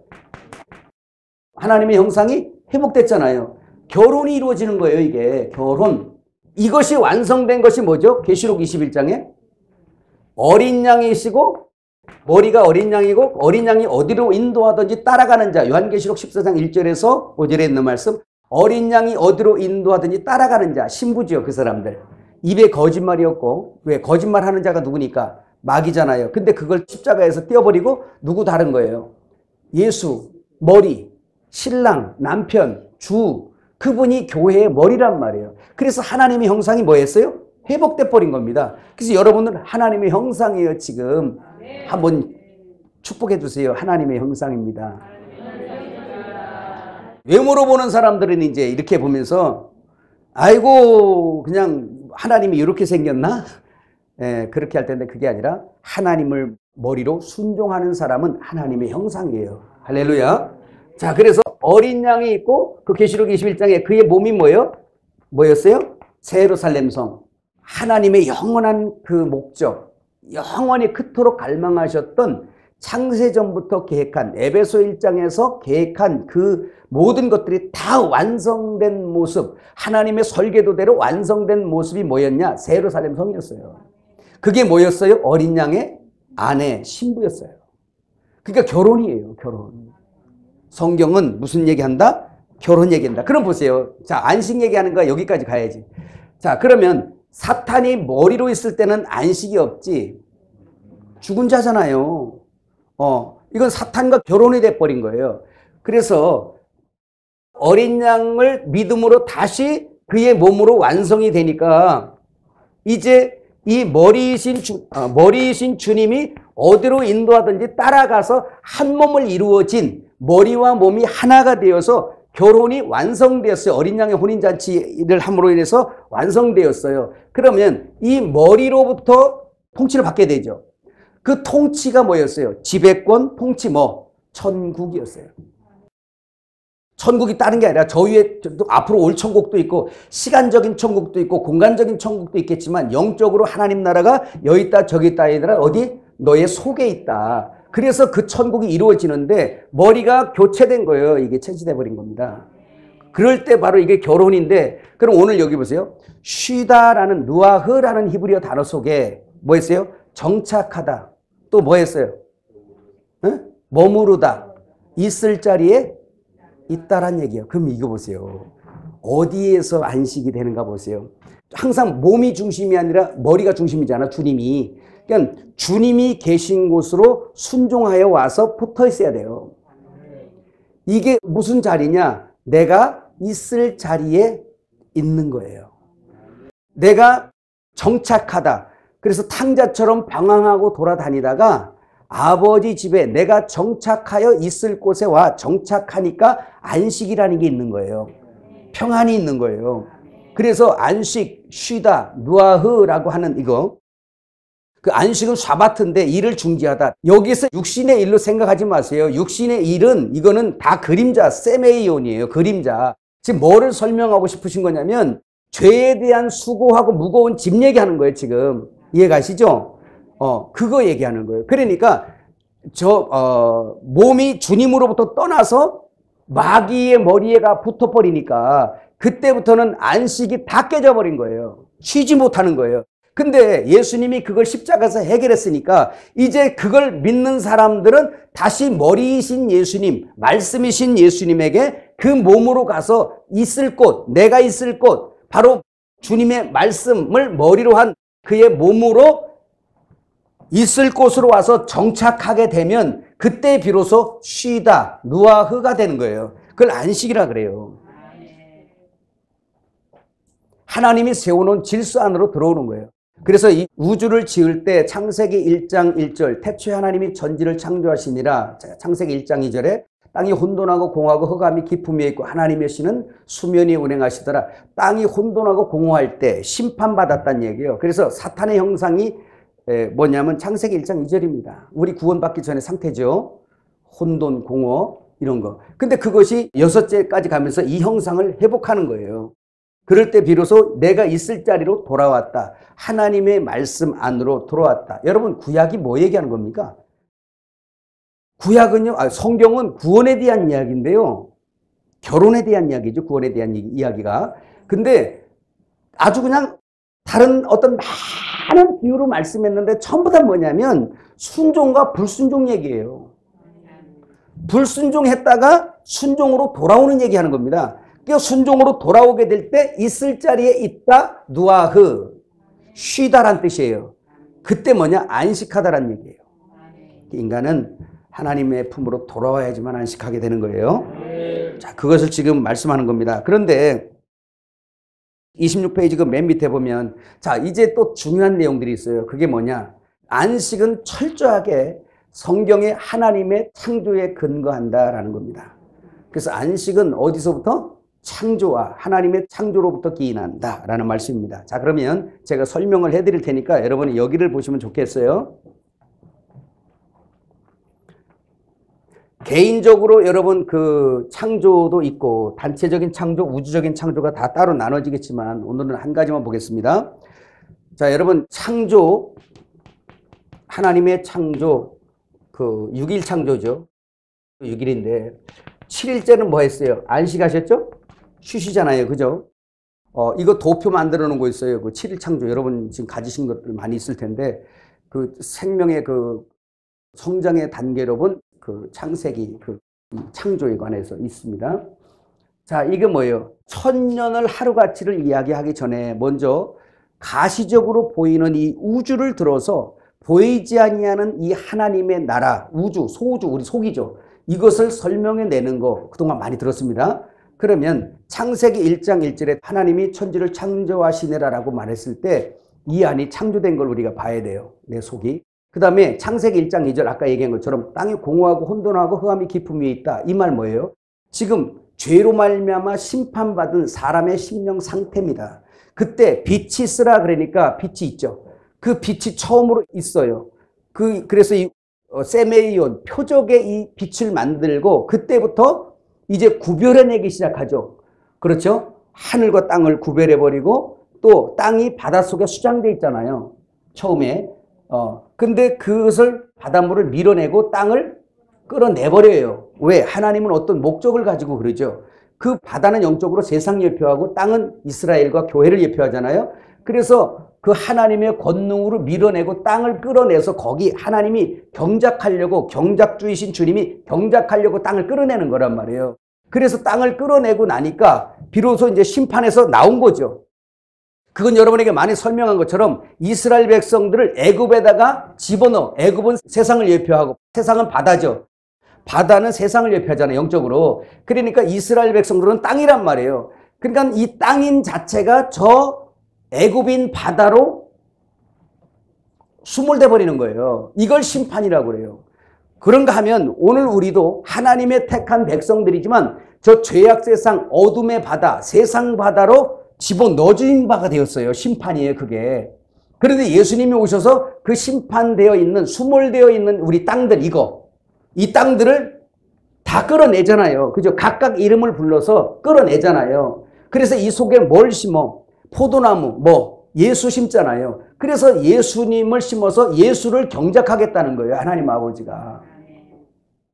하나님의 형상이 회복됐잖아요. 결혼이 이루어지는 거예요. 이게 결혼. 이것이 완성된 것이 뭐죠? 계시록 21장에 어린 양이시고 머리가 어린 양이고 어린 양이 어디로 인도하든지 따라가는 자. 요한계시록 14장 1절에서 5절에 있는 말씀. 어린 양이 어디로 인도하든지 따라가는 자. 신부지요. 그 사람들. 입에 거짓말이었고 왜 거짓말하는 자가 누구니까? 마귀잖아요. 근데 그걸 십자가에서 떼어버리고 누구 다른 거예요? 예수, 머리, 신랑, 남편, 주. 그분이 교회의 머리란 말이에요. 그래서 하나님의 형상이 뭐였어요? 회복돼 버린 겁니다. 그래서 여러분은 하나님의 형상이에요. 지금 한번 축복해 주세요. 하나님의 형상입니다. 외모로 보는 사람들은 이제 이렇게 보면서 아이고 그냥 하나님이 이렇게 생겼나? 그렇게 할 텐데 그게 아니라 하나님을 머리로 순종하는 사람은 하나님의 형상이에요. 할렐루야. 자, 그래서 어린 양이 있고 그 계시록 21장에 그의 몸이 뭐예요? 뭐였어요? 새 예루살렘 성. 하나님의 영원한 그 목적, 영원히 그토록 갈망하셨던 창세전부터 계획한 에베소 1장에서 계획한 그 모든 것들이 다 완성된 모습, 하나님의 설계도대로 완성된 모습이 뭐였냐? 새 예루살렘 성이었어요. 그게 뭐였어요? 어린 양의 아내, 신부였어요. 그러니까 결혼이에요, 결혼. 성경은 무슨 얘기한다? 결혼 얘기한다. 그럼 보세요. 자, 안식 얘기하는 거 여기까지 가야지. 자, 그러면 사탄이 머리로 있을 때는 안식이 없지. 죽은 자잖아요. 이건 사탄과 결혼이 돼버린 거예요. 그래서 어린 양을 믿음으로 다시 그의 몸으로 완성이 되니까 이제 이 머리이신 주님이 어디로 인도하든지 따라가서 한 몸을 이루어진 머리와 몸이 하나가 되어서 결혼이 완성되었어요. 어린 양의 혼인잔치를 함으로 인해서 완성되었어요. 그러면 이 머리로부터 통치를 받게 되죠. 그 통치가 뭐였어요? 지배권, 통치 뭐? 천국이었어요. 천국이 다른 게 아니라 저 위에 앞으로 올 천국도 있고 시간적인 천국도 있고 공간적인 천국도 있겠지만 영적으로 하나님 나라가 여기 있다 저기 있다 아니라 어디? 너의 속에 있다. 그래서 그 천국이 이루어지는데 머리가 교체된 거예요. 이게 체지돼 버린 겁니다. 그럴 때 바로 이게 결혼인데 그럼 오늘 여기 보세요. 쉬다라는 누아흐라는 히브리어 단어 속에 뭐 했어요? 정착하다. 또 뭐 했어요? 머무르다. 있을 자리에 있다란 얘기예요. 그럼 이거 보세요. 어디에서 안식이 되는가 보세요. 항상 몸이 중심이 아니라 머리가 중심이잖아. 주님이. 그러니까 주님이 계신 곳으로 순종하여 와서 붙어 있어야 돼요. 이게 무슨 자리냐? 내가 있을 자리에 있는 거예요. 내가 정착하다. 그래서 탕자처럼 방황하고 돌아다니다가 아버지 집에 내가 정착하여 있을 곳에 와 정착하니까 안식이라는 게 있는 거예요. 평안이 있는 거예요. 그래서 안식, 쉬다, 누아흐라고 하는 이거 그 안식은 샤바트인데 일을 중지하다. 여기서 육신의 일로 생각하지 마세요. 육신의 일은 이거는 다 그림자, 세메이온이에요. 그림자. 지금 뭐를 설명하고 싶으신 거냐면 죄에 대한 수고하고 무거운 짐 얘기하는 거예요. 지금 이해가시죠? 그거 얘기하는 거예요. 그러니까 몸이 주님으로부터 떠나서 마귀의 머리에가 붙어버리니까 그때부터는 안식이 다 깨져버린 거예요. 쉬지 못하는 거예요. 근데 예수님이 그걸 십자가에서 해결했으니까 이제 그걸 믿는 사람들은 다시 머리이신 예수님, 말씀이신 예수님에게 그 몸으로 가서 있을 곳, 내가 있을 곳, 바로 주님의 말씀을 머리로 한 그의 몸으로 있을 곳으로 와서 정착하게 되면 그때 비로소 쉬다, 누아흐가 되는 거예요. 그걸 안식이라 그래요. 하나님이 세워놓은 질서 안으로 들어오는 거예요. 그래서 이 우주를 지을 때 창세기 1장 1절 태초에 하나님이 전지를 창조하시니라. 창세기 1장 2절에 땅이 혼돈하고 공허하고 흑암이 깊음에 있고 하나님의 신은 수면이 운행하시더라. 땅이 혼돈하고 공허할 때 심판받았다는 얘기예요. 그래서 사탄의 형상이 뭐냐면 창세기 1장 2절입니다. 우리 구원받기 전의 상태죠. 혼돈, 공허 이런 거. 근데 그것이 6제까지 가면서 이 형상을 회복하는 거예요. 그럴 때 비로소 내가 있을 자리로 돌아왔다. 하나님의 말씀 안으로 돌아왔다. 여러분 구약이 뭐 얘기하는 겁니까? 구약은요, 성경은 구원에 대한 이야기인데요. 결혼에 대한 이야기죠. 구원에 대한 이야기가. 근데 아주 그냥 다른 어떤 많은 비유로 말씀했는데 전부 다 뭐냐면 순종과 불순종 얘기예요. 불순종했다가 순종으로 돌아오는 얘기하는 겁니다. 순종으로 돌아오게 될 때 있을 자리에 있다, 누아흐, 쉬다란 뜻이에요. 그때 뭐냐? 안식하다란 얘기예요. 인간은 하나님의 품으로 돌아와야지만 안식하게 되는 거예요. 자, 그것을 지금 말씀하는 겁니다. 그런데 26페이지 그 맨 밑에 보면 자, 이제 또 중요한 내용들이 있어요. 그게 뭐냐? 안식은 철저하게 성경의 하나님의 창조에 근거한다라는 겁니다. 그래서 안식은 어디서부터? 창조와 하나님의 창조로부터 기인한다라는 말씀입니다. 자, 그러면 제가 설명을 해드릴 테니까 여러분이 여기를 보시면 좋겠어요. 개인적으로 여러분 그 창조도 있고 단체적인 창조, 우주적인 창조가 다 따로 나눠지겠지만 오늘은 한 가지만 보겠습니다. 자, 여러분 창조, 하나님의 창조, 그 6일 창조죠. 6일인데 7일째는 뭐 했어요? 안식하셨죠? 쉬시잖아요. 그죠? 이거 도표 만들어 놓은 거 있어요. 그 7일 창조. 여러분 지금 가지신 것들 많이 있을 텐데 그 생명의 그 성장의 단계로 본 그 창세기 그 창조에 관해서 있습니다. 자, 이게 뭐예요? 천년을 하루가치를 이야기하기 전에 먼저 가시적으로 보이는 이 우주를 들어서 보이지 아니하는 이 하나님의 나라, 우주, 소우주, 우리 속이죠. 이것을 설명해 내는 거 그동안 많이 들었습니다. 그러면 창세기 1장 1절에 하나님이 천지를 창조하시니라라고 말했을 때 이 안이 창조된 걸 우리가 봐야 돼요. 내 속이. 그 다음에 창세기 1장 2절 아까 얘기한 것처럼 땅이 공허하고 혼돈하고 흑암이 깊음 위에 있다. 이 말 뭐예요? 지금 죄로 말미암아 심판받은 사람의 심령 상태입니다. 그때 빛이 있으라 그러니까 빛이 있죠. 그 빛이 처음으로 있어요. 그래서 이 세메이온 표적의 이 빛을 만들고 그때부터 이제 구별해내기 시작하죠. 그렇죠? 하늘과 땅을 구별해버리고 또 땅이 바닷속에 수장되어 있잖아요. 처음에. 근데 그것을 바닷물을 밀어내고 땅을 끌어내버려요. 왜? 하나님은 어떤 목적을 가지고 그러죠. 그 바다는 영적으로 세상을 예표하고 땅은 이스라엘과 교회를 예표하잖아요. 그래서 그 하나님의 권능으로 밀어내고 땅을 끌어내서 거기 하나님이 경작하려고 경작주이신 주님이 경작하려고 땅을 끌어내는 거란 말이에요. 그래서 땅을 끌어내고 나니까 비로소 이제 심판에서 나온 거죠. 그건 여러분에게 많이 설명한 것처럼 이스라엘 백성들을 애굽에다가 집어넣어. 애굽은 세상을 예표하고 세상은 바다죠. 바다는 세상을 예표하잖아요. 영적으로. 그러니까 이스라엘 백성들은 땅이란 말이에요. 그러니까 이 땅인 자체가 저 애굽인 바다로 수몰돼 버리는 거예요. 이걸 심판이라고 그래요. 그런가 하면 오늘 우리도 하나님의 택한 백성들이지만 저 죄악 세상 어둠의 바다, 세상 바다로 집어넣어진 바가 되었어요. 심판이에요, 그게. 그런데 예수님이 오셔서 그 심판되어 있는, 수몰되어 있는 우리 땅들, 이 땅들을 다 끌어내잖아요. 그죠? 각각 이름을 불러서 끌어내잖아요. 그래서 이 속에 뭘 심어? 포도나무, 예수 심잖아요. 그래서 예수님을 심어서 예수를 경작하겠다는 거예요. 하나님 아버지가.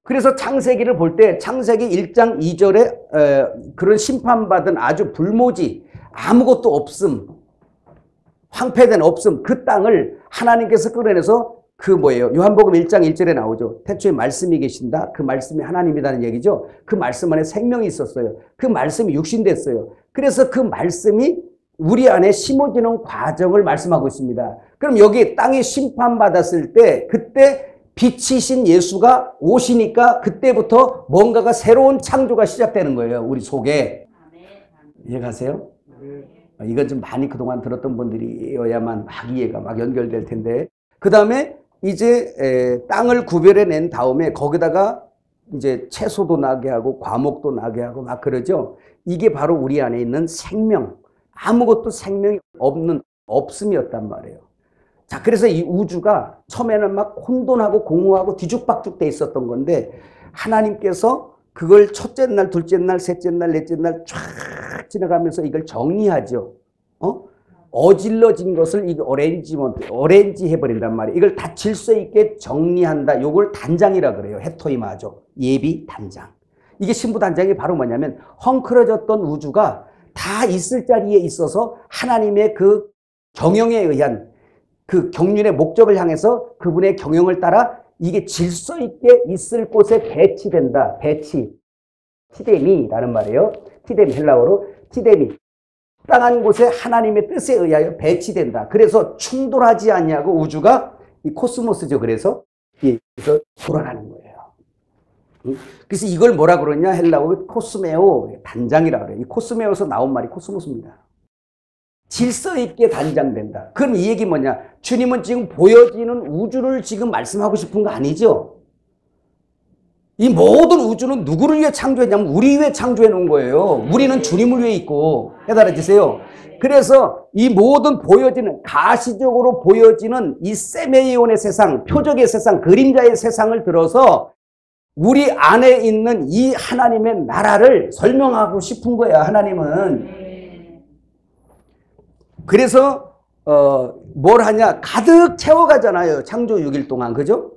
그래서 창세기를 볼 때 창세기 1장 2절에 그런 심판받은 아주 불모지, 아무것도 없음, 황폐된 없음, 그 땅을 하나님께서 끌어내서 요한복음 1장 1절에 나오죠. 태초에 말씀이 계신다. 그 말씀이 하나님이라는 얘기죠. 그 말씀 안에 생명이 있었어요. 그 말씀이 육신됐어요. 그래서 그 말씀이 우리 안에 심어지는 과정을 말씀하고 있습니다. 그럼 여기 땅이 심판받았을 때 그때 빛이신 예수가 오시니까 그때부터 뭔가가 새로운 창조가 시작되는 거예요. 우리 속에. 이해가세요? 이건 좀 많이 그동안 들었던 분들이어야만 막 이해가 막 연결될 텐데. 그 다음에 이제 땅을 구별해낸 다음에 거기다가 이제 채소도 나게 하고 과목도 나게 하고 막 그러죠. 이게 바로 우리 안에 있는 생명, 아무것도 생명이 없는 없음이었단 말이에요. 자, 그래서 이 우주가 처음에는 막 혼돈하고 공허하고 뒤죽박죽 돼 있었던 건데 하나님께서 그걸 첫째 날, 둘째 날, 셋째 날, 넷째 날 쫙 지나가면서 이걸 정리하죠. 어질러진 것을 이거 어레인지 해버린단 말이에요. 이걸 다 질서 있게 정리한다. 요걸 단장이라 그래요. 헤토이마죠. 예비 단장. 이게 신부 단장이 바로 뭐냐면 헝클어졌던 우주가 다 있을 자리에 있어서 하나님의 그 경영에 의한 그 경륜의 목적을 향해서 그분의 경영을 따라 이게 질서 있게 있을 곳에 배치된다. 티데미라는 말이에요. 티데미, 헬라어로 티데미. 땅한 곳에 하나님의 뜻에 의하여 배치된다. 그래서 충돌하지 않냐고 우주가 이 코스모스죠. 그래서 돌아가는 거예요. 그래서 이걸 뭐라 그러냐? 헬라어로 코스메오, 단장이라 그래요. 이 코스메오에서 나온 말이 코스모스입니다. 질서 있게 단장된다. 그럼 이 얘기 뭐냐? 주님은 지금 보여지는 우주를 지금 말씀하고 싶은 거 아니죠? 이 모든 우주는 누구를 위해 창조했냐면 우리 위해 창조해 놓은 거예요. 우리는 주님을 위해 있고. 깨달아지세요? 그래서 이 모든 보여지는, 가시적으로 보여지는 이 세메이온의 세상, 표적의 세상, 그림자의 세상을 들어서 우리 안에 있는 이 하나님의 나라를 설명하고 싶은 거야, 하나님은. 그래서 뭘 하냐? 가득 채워가잖아요. 창조 6일 동안. 그죠?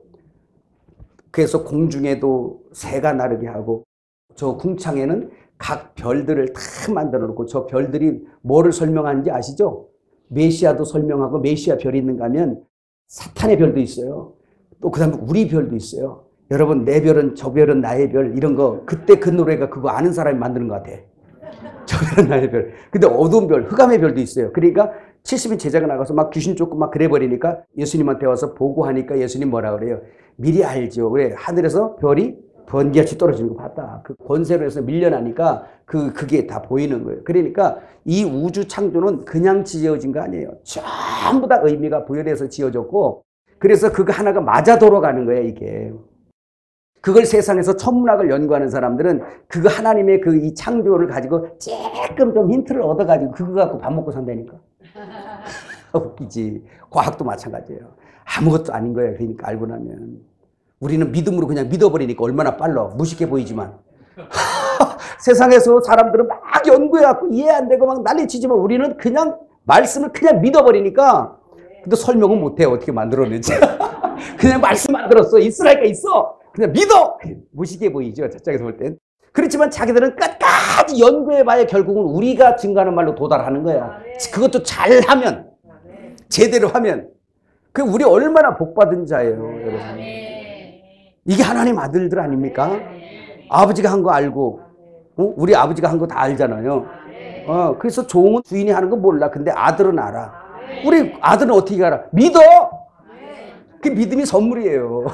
그래서 공중에도 새가 나르게 하고 저 궁창에는 각 별들을 다 만들어 놓고 저 별들이 뭐를 설명하는지 아시죠? 메시아도 설명하고 메시아 별이 있는가 하면 사탄의 별도 있어요. 또 그 다음에 우리 별도 있어요. 여러분 내 별은 저 별은 나의 별 이런 거 그때 그 노래가 그거 아는 사람이 만드는 것 같아. 저 별은 나의 별. 근데 어두운 별, 흑암의 별도 있어요. 그러니까 70인 제자가 나가서 막 귀신 쫓고 막 그래 버리니까 예수님한테 와서 보고하니까 예수님 뭐라 그래요? 미리 알죠. 왜? 하늘에서 별이 번개같이 떨어지는 거 봤다. 그 권세로 해서 밀려나니까 그게 다 보이는 거예요. 그러니까 이 우주 창조는 그냥 지어진 거 아니에요. 전부 다 의미가 부여돼서 지어졌고 그래서 그거 하나가 맞아 돌아가는 거예요, 이게. 그걸 세상에서 천문학을 연구하는 사람들은 그거 하나님의 그 이 창조를 가지고 조금 좀 힌트를 얻어가지고 그거 갖고 밥 먹고 산다니까. 웃기지. 과학도 마찬가지예요. 아무것도 아닌 거예요. 그러니까 알고 나면. 우리는 믿음으로 그냥 믿어버리니까 얼마나 빨라. 무식해 보이지만. 세상에서 사람들은 막 연구해갖고 이해 안 되고 막 난리치지만 우리는 그냥 말씀을 그냥 믿어버리니까 근데 설명은 못해요. 어떻게 만들었는지. 그냥 말씀 만들었어. 있으라니까 있어. 그냥 믿어! 무식해 보이죠. 저쪽에서 볼 땐. 그렇지만 자기들은 끝까지 연구해봐야 결국은 우리가 증거하는 말로 도달하는 거야. 그것도 잘하면, 제대로 하면. 그 우리 얼마나 복받은 자예요, 여러분. 이게 하나님 아들들 아닙니까? 아버지가 한 거 알고, 우리 아버지가 한 거 다 알잖아요. 그래서 종은 주인이 하는 거 몰라. 근데 아들은 알아. 우리 아들은 어떻게 알아? 믿어! 그 믿음이 선물이에요.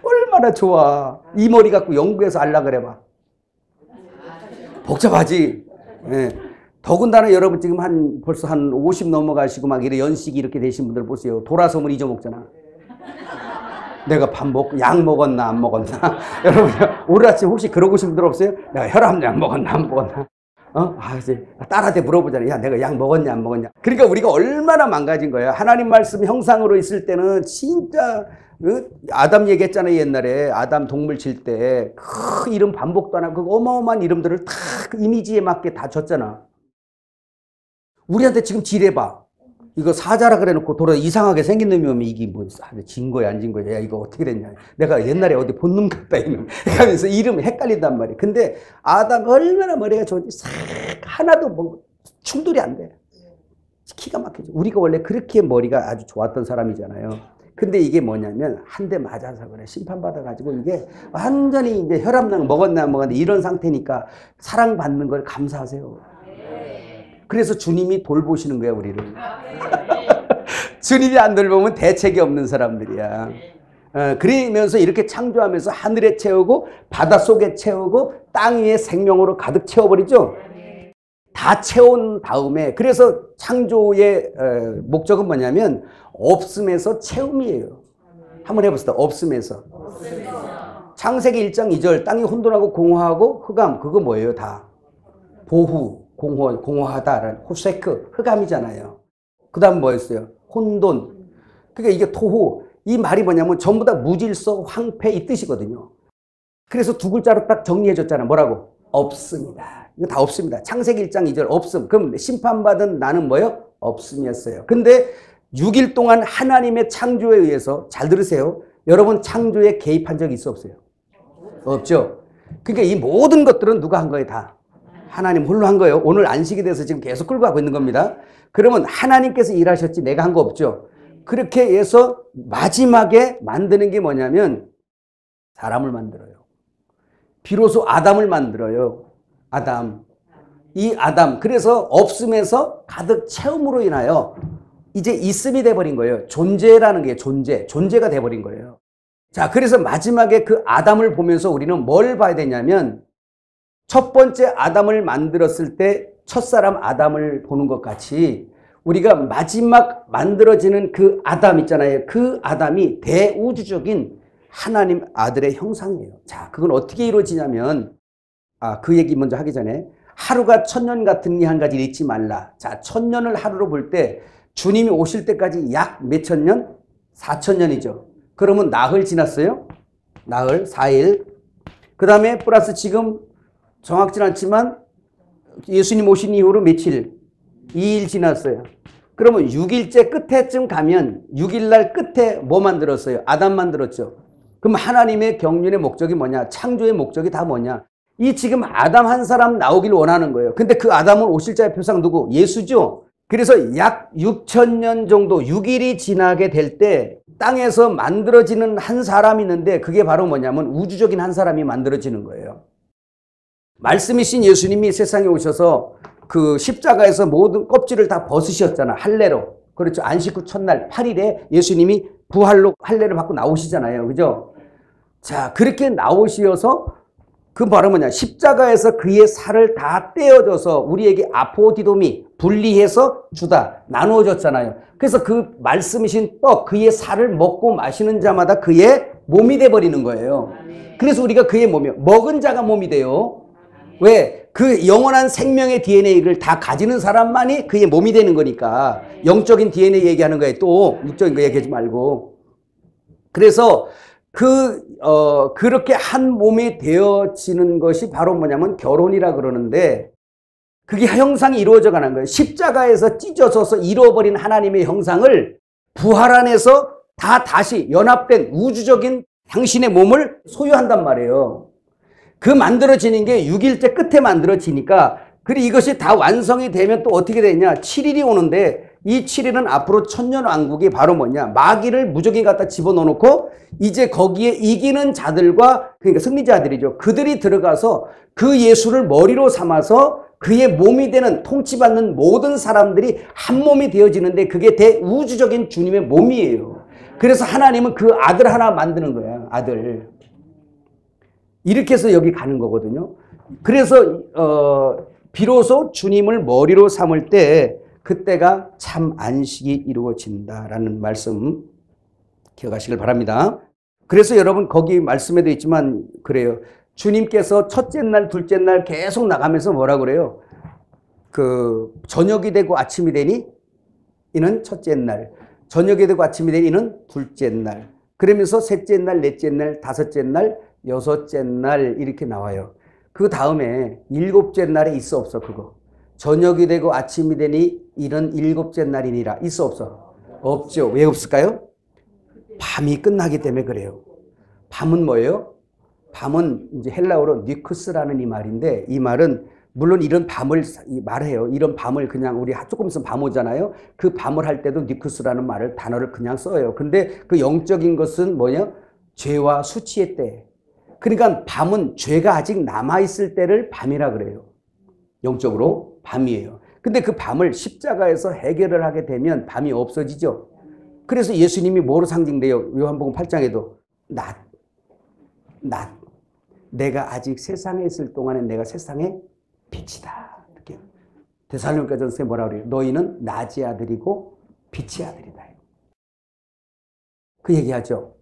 얼마나 좋아. 이 머리 갖고 연구해서 알라 그래봐. 복잡하지. 네. 더군다나 여러분 지금 벌써 한 50 넘어가시고 막 이래 연식이 이렇게 되신 분들 보세요. 돌아서면 잊어먹잖아. 내가 약 먹었나 안 먹었나. 여러분 오늘 아침 혹시 그러고 계신 분들 없어요? 내가 혈압약 먹었나 안 먹었나. 이제 딸한테 물어보잖아요. 야, 내가 약 먹었냐, 안 먹었냐. 그러니까 우리가 얼마나 망가진 거예요. 하나님 말씀 형상으로 있을 때는 진짜, 아담 얘기했잖아요. 옛날에. 아담 동물 칠 때. 그 이름 반복도 안 하고, 그 어마어마한 이름들을 다 그 이미지에 맞게 다 줬잖아. 우리한테 지금 지뢰봐. 이거 사자라 그래 놓고 돌아 이상하게 생긴 놈이 오면 이게 뭐, 진 거야, 안 진 거야. 야, 이거 어떻게 됐냐. 내가 옛날에 어디 본 놈 같다, 이놈. 하면서 이름이 헷갈린단 말이야. 근데 아담 얼마나 머리가 좋은지 싹 하나도 뭐 충돌이 안 돼. 기가 막히죠. 우리가 원래 그렇게 머리가 아주 좋았던 사람이잖아요. 근데 이게 뭐냐면 한 대 맞아서 그래. 심판받아가지고 이게 완전히 이제 혈압약 먹었나 안 먹었나 이런 상태니까 사랑받는 걸 감사하세요. 그래서 주님이 돌보시는 거야, 우리를. 주님이 안 돌보면 대책이 없는 사람들이야. 그러면서 이렇게 창조하면서 하늘에 채우고 바닷속에 채우고 땅 위에 생명으로 가득 채워버리죠. 다 채운 다음에 그래서 창조의 목적은 뭐냐면 없음에서 채움이에요. 한번 해봅시다. 없음에서. 창세기 1장 2절 땅이 혼돈하고 공허하고 흑암 그거 뭐예요? 다 보후 공허하다라는 호세크 흑암이잖아요. 그 다음 뭐였어요? 혼돈. 그러니까 이게 토후. 이 말이 뭐냐면 전부 다 무질서, 황폐 이 뜻이거든요. 그래서 두 글자로 딱 정리해줬잖아. 뭐라고? 없습니다. 이거 다 없습니다. 창세기 1장 2절 없음. 그럼 심판받은 나는 뭐예요? 없음이었어요. 근데 6일 동안 하나님의 창조에 의해서 잘 들으세요. 여러분 창조에 개입한 적이 있어 없어요? 없죠. 그러니까 이 모든 것들은 누가 한 거예요? 다. 하나님 홀로 한 거예요. 오늘 안식이 돼서 지금 계속 끌고 가고 있는 겁니다. 그러면 하나님께서 일하셨지 내가 한 거 없죠. 그렇게 해서 마지막에 만드는 게 뭐냐면 사람을 만들어요. 비로소 아담을 만들어요. 아담. 이 아담. 그래서 없음에서 가득 채움으로 인하여 이제 있음이 돼버린 거예요. 존재라는 게 존재가 돼버린 거예요. 자, 그래서 마지막에 그 아담을 보면서 우리는 뭘 봐야 되냐면 첫 번째 아담을 만들었을 때 첫사람 아담을 보는 것 같이 우리가 마지막 만들어지는 그 아담 있잖아요. 그 아담이 대우주적인 하나님 아들의 형상이에요. 자, 그건 어떻게 이루어지냐면 그 얘기 먼저 하기 전에 하루가 천년 같으니 한 가지를 잊지 말라. 자, 천년을 하루로 볼 때 주님이 오실 때까지 약 몇천 년? 4,000년이죠. 그러면 나흘 지났어요? 나흘, 4일. 그 다음에 플러스 지금 정확진 않지만 예수님 오신 이후로 며칠? 2일 지났어요. 그러면 6일째 끝에쯤 가면 6일날 끝에 뭐 만들었어요? 아담 만들었죠. 그럼 하나님의 경륜의 목적이 뭐냐? 창조의 목적이 다 뭐냐? 이 지금 아담 한 사람 나오길 원하는 거예요. 근데 그 아담은 오실 자의 표상 누구? 예수죠. 그래서 약 6,000년 정도 6일이 지나게 될 때 땅에서 만들어지는 한 사람이 있는데 그게 바로 뭐냐면 우주적인 한 사람이 만들어지는 거예요. 말씀이신 예수님이 세상에 오셔서 그 십자가에서 모든 껍질을 다 벗으셨잖아. 할례로. 그렇죠. 안식 후 첫날 8일에 예수님이 부활로 할례를 받고 나오시잖아요. 그죠? 자, 그렇게 나오시어서 그 바로 뭐냐. 십자가에서 그의 살을 다 떼어줘서 우리에게 아포디도미 분리해서 주다. 나누어 줬잖아요. 그래서 그 말씀이신 떡, 그의 살을 먹고 마시는 자마다 그의 몸이 돼버리는 거예요. 그래서 우리가 그의 몸이요. 먹은 자가 몸이 돼요. 왜? 그 영원한 생명의 DNA를 다 가지는 사람만이 그의 몸이 되는 거니까. 영적인 DNA 얘기하는 거예요. 또 육적인 거 얘기하지 말고. 그래서 그렇게 한 몸이 되어지는 것이 바로 뭐냐면 결혼이라 그러는데 그게 형상이 이루어져 가는 거예요. 십자가에서 찢어져서 이루어버린 하나님의 형상을 부활 안에서 다 다시 연합된 우주적인 당신의 몸을 소유한단 말이에요. 그 만들어지는 게 6일째 끝에 만들어지니까 그리고 이것이 다 완성이 되면 또 어떻게 되냐. 7일이 오는데 이 7일은 앞으로 천년왕국이 바로 뭐냐. 마귀를 무적인 갖다 집어넣어놓고 이제 거기에 이기는 자들과 그러니까 승리자들이죠. 그들이 들어가서 그 예수를 머리로 삼아서 그의 몸이 되는 통치받는 모든 사람들이 한 몸이 되어지는데 그게 대우주적인 주님의 몸이에요. 그래서 하나님은 그 아들 하나 만드는 거야. 아들. 이렇게 해서 여기 가는 거거든요. 그래서 비로소 주님을 머리로 삼을 때 그때가 참 안식이 이루어진다라는 말씀 기억하시길 바랍니다. 그래서 여러분 거기 말씀에도 있지만 그래요. 주님께서 첫째 날, 둘째 날 계속 나가면서 뭐라 그래요? 저녁이 되고 아침이 되니 이는 첫째 날, 저녁이 되고 아침이 되니 이는 둘째 날, 그러면서 셋째 날, 넷째 날, 다섯째 날, 여섯째 날 이렇게 나와요. 그 다음에 일곱째 날에 있어 없어? 그거 저녁이 되고 아침이 되니 이는 일곱째 날이니라. 있어 없어? 없죠. 왜 없을까요? 밤이 끝나기 때문에 그래요. 밤은 뭐예요? 밤은 이제 헬라어로 니쿠스라는 이 말인데, 이 말은 물론 이런 밤을 말해요. 이런 밤을 그냥 우리 조금 있으면 밤 오잖아요. 그 밤을 할 때도 니쿠스라는 단어를 그냥 써요. 근데 그 영적인 것은 뭐냐? 죄와 수치의 때. 그러니까 밤은 죄가 아직 남아있을 때를 밤이라 그래요. 영적으로 밤이에요. 근데 그 밤을 십자가에서 해결을 하게 되면 밤이 없어지죠. 그래서 예수님이 뭐로 상징돼요? 요한복음 8장에도 낮. 내가 아직 세상에 있을 동안에 내가 세상의 빛이다. 이렇게. 데살로니가전서에 뭐라 그래요? 너희는 낮의 아들이고 빛의 아들이다. 그 얘기하죠.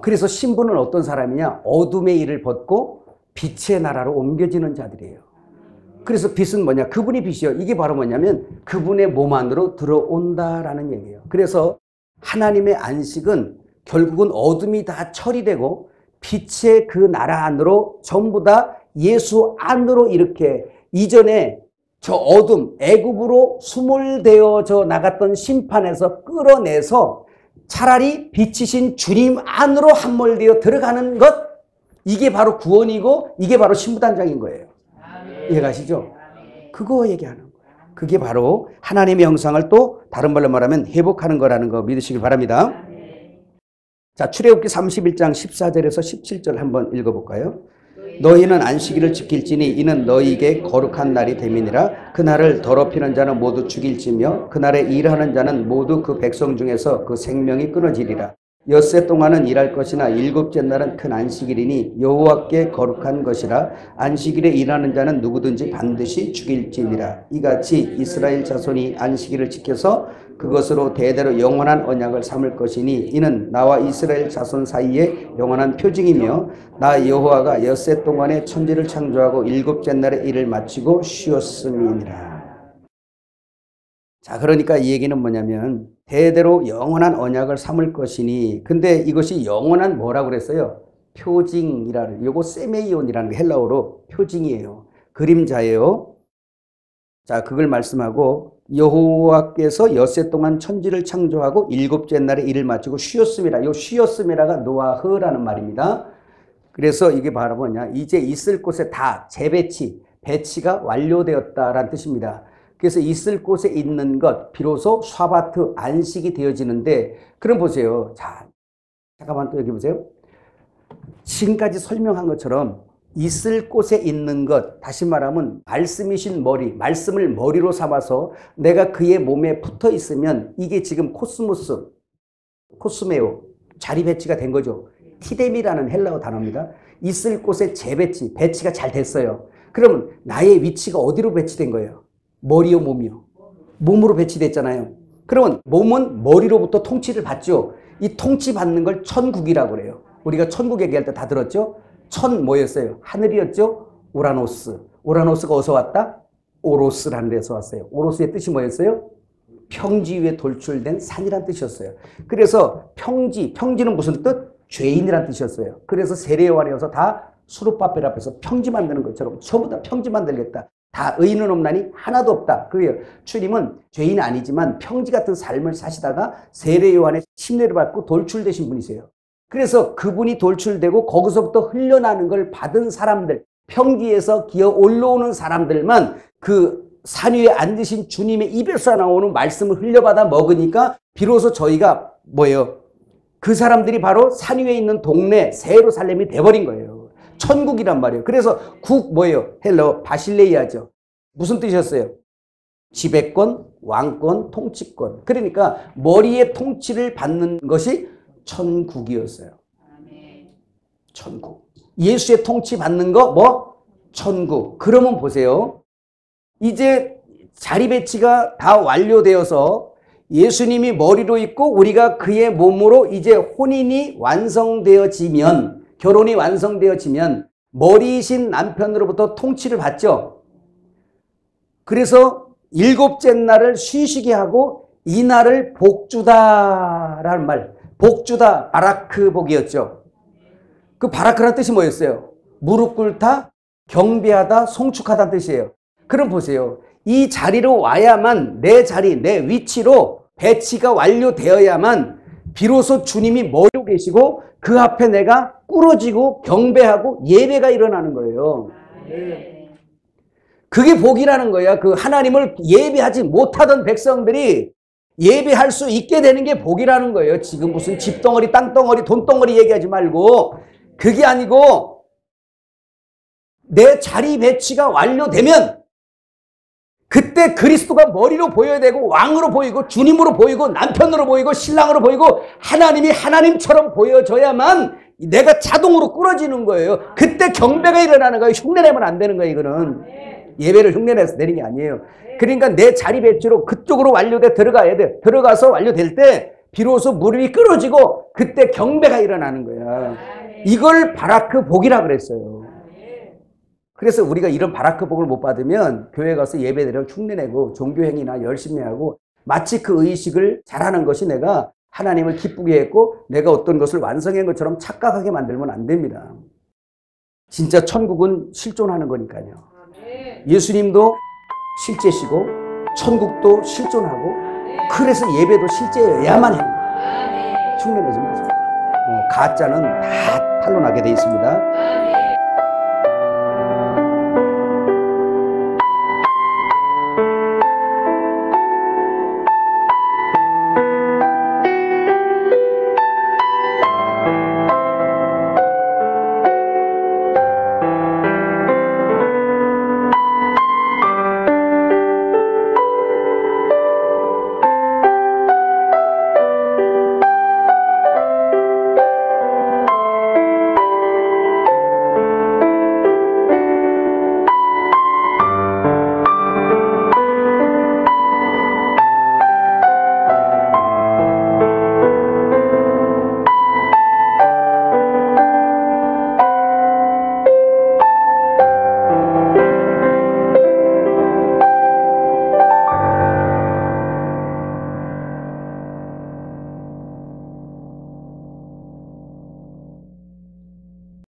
그래서 신부는 어떤 사람이냐? 어둠의 일을 벗고 빛의 나라로 옮겨지는 자들이에요. 그래서 빛은 뭐냐? 그분이 빛이요. 이게 바로 뭐냐면 그분의 몸 안으로 들어온다라는 얘기예요. 그래서 하나님의 안식은 결국은 어둠이 다 처리되고 빛의 그 나라 안으로 전부 다 예수 안으로 이렇게 이전에 저 어둠, 애굽으로 수몰되어져 나갔던 심판에서 끌어내서 차라리 빛이신 주님 안으로 함몰되어 들어가는 것, 이게 바로 구원이고 이게 바로 신부단장인 거예요. 이해가시죠? 그거 얘기하는 거예요. 그게 바로 하나님의 형상을 또 다른 말로 말하면 회복하는 거라는 거 믿으시길 바랍니다. 자, 출애굽기 31장 14절에서 17절 한번 읽어볼까요? 너희는 안식일을 지킬지니 이는 너희에게 거룩한 날이 됨이니라. 그날을 더럽히는 자는 모두 죽일지며 그날에 일하는 자는 모두 그 백성 중에서 그 생명이 끊어지리라. 엿새 동안은 일할 것이나 일곱째 날은 큰 안식일이니 여호와께 거룩한 것이라. 안식일에 일하는 자는 누구든지 반드시 죽일지니라. 이같이 이스라엘 자손이 안식일을 지켜서 그것으로 대대로 영원한 언약을 삼을 것이니 이는 나와 이스라엘 자손 사이에 영원한 표징이며 나 여호와가 엿새 동안에 천지를 창조하고 일곱째 날에 일을 마치고 쉬었음이니라. 자, 그러니까 이 얘기는 뭐냐면 대대로 영원한 언약을 삼을 것이니, 근데 이것이 영원한 뭐라고 그랬어요? 표징이라는, 요거 세메이온이라는 게 헬라어로 표징이에요. 그림자예요. 자, 그걸 말씀하고 여호와께서 엿새 동안 천지를 창조하고 일곱째 날에 일을 마치고 쉬었음이라. 요 쉬었음이라가 노아흐라는 말입니다. 그래서 이게 바로 뭐냐? 이제 있을 곳에 다 배치가 완료되었다라는 뜻입니다. 그래서 있을 곳에 있는 것, 비로소 샤바트 안식이 되어지는데, 그럼 보세요. 자, 잠깐만 또 여기 보세요. 지금까지 설명한 것처럼 있을 곳에 있는 것, 다시 말하면 말씀이신 머리, 말씀을 머리로 삼아서 내가 그의 몸에 붙어 있으면 이게 지금 코스메오, 자리 배치가 된 거죠. 티뎀이라는 헬라어 단어입니다. 있을 곳에 배치가 잘 됐어요. 그러면 나의 위치가 어디로 배치된 거예요? 머리요, 몸이요? 몸으로 배치됐잖아요. 그러면 몸은 머리로부터 통치를 받죠. 이 통치받는 걸 천국이라고 그래요. 우리가 천국 얘기할 때 다 들었죠? 뭐였어요? 하늘이었죠? 우라노스가 어디서 왔다? 오로스라는 데서 왔어요. 오로스의 뜻이 뭐였어요? 평지 위에 돌출된 산이란 뜻이었어요. 그래서 평지는 무슨 뜻? 죄인이란 뜻이었어요. 그래서 세례요한에서 다 수룹바벨 앞에서 평지 만드는 것처럼 전부 다 평지 만들겠다. 다 의인은 없나니 하나도 없다. 그래요. 주님은 죄인은 아니지만 평지 같은 삶을 사시다가 세례요한의 침례를 받고 돌출되신 분이세요. 그래서 그분이 돌출되고 거기서부터 흘러나는 걸 받은 사람들, 평지에서 기어 올라오는 사람들만 그 산 위에 앉으신 주님의 입에서 나오는 말씀을 흘려받아 먹으니까 비로소 저희가 뭐예요? 그 사람들이 바로 산 위에 있는 동네 세루살렘이 돼버린 거예요. 천국이란 말이에요. 그래서 뭐예요? 헬라어 바실레이아죠. 무슨 뜻이었어요? 지배권, 왕권, 통치권. 그러니까 머리의 통치를 받는 것이 천국이었어요. 천국. 예수의 통치 받는 거 천국. 그러면 보세요. 이제 자리 배치가 다 완료되어서 예수님이 머리로 있고 우리가 그의 몸으로 이제 혼인이 완성되어지면, 결혼이 완성되어지면 머리이신 남편으로부터 통치를 받죠. 그래서 일곱째 날을 쉬시게 하고 이 날을 복주다라는 말, 복주다 바라크 복이었죠. 그 바라크라는 뜻이 뭐였어요? 무릎 꿇다, 경배하다, 송축하다는 뜻이에요. 그럼 보세요. 이 자리로 와야만 내 자리, 내 위치로 배치가 완료되어야만 비로소 주님이 머리로 계시고 그 앞에 내가 꿇어지고 경배하고 예배가 일어나는 거예요. 그게 복이라는 거야. 그 하나님을 예배하지 못하던 백성들이 예배할 수 있게 되는 게 복이라는 거예요. 지금 무슨 집덩어리, 땅덩어리, 돈덩어리 얘기하지 말고 그게 아니고 내 자리 배치가 완료되면 그때 그리스도가 머리로 보여야 되고 왕으로 보이고 주님으로 보이고 남편으로 보이고 신랑으로 보이고 하나님이 하나님처럼 보여져야만 내가 자동으로 꿇어지는 거예요. 그때 경배가 일어나는 거예요. 흉내내면 안 되는 거예요. 이거는 예배를 흉내내서 내는 게 아니에요. 그러니까 내 자리 배치로 그쪽으로 완료돼 들어가야 돼. 들어가서 완료될 때 비로소 무릎이 꿇어지고 그때 경배가 일어나는 거야. 이걸 바라크 복이라 그랬어요. 그래서 우리가 이런 바라크 복을 못 받으면 교회 가서 예배드리면 흉내내고 종교행위나 열심히 하고 마치 그 의식을 잘하는 것이 내가 하나님을 기쁘게 했고 내가 어떤 것을 완성한 것처럼 착각하게 만들면 안 됩니다. 진짜 천국은 실존하는 거니까요. 예수님도 실제시고 천국도 실존하고 그래서 예배도 실제여야만 해요. 흉내내지 마세요. 가짜는 다 탄로나게 돼 있습니다.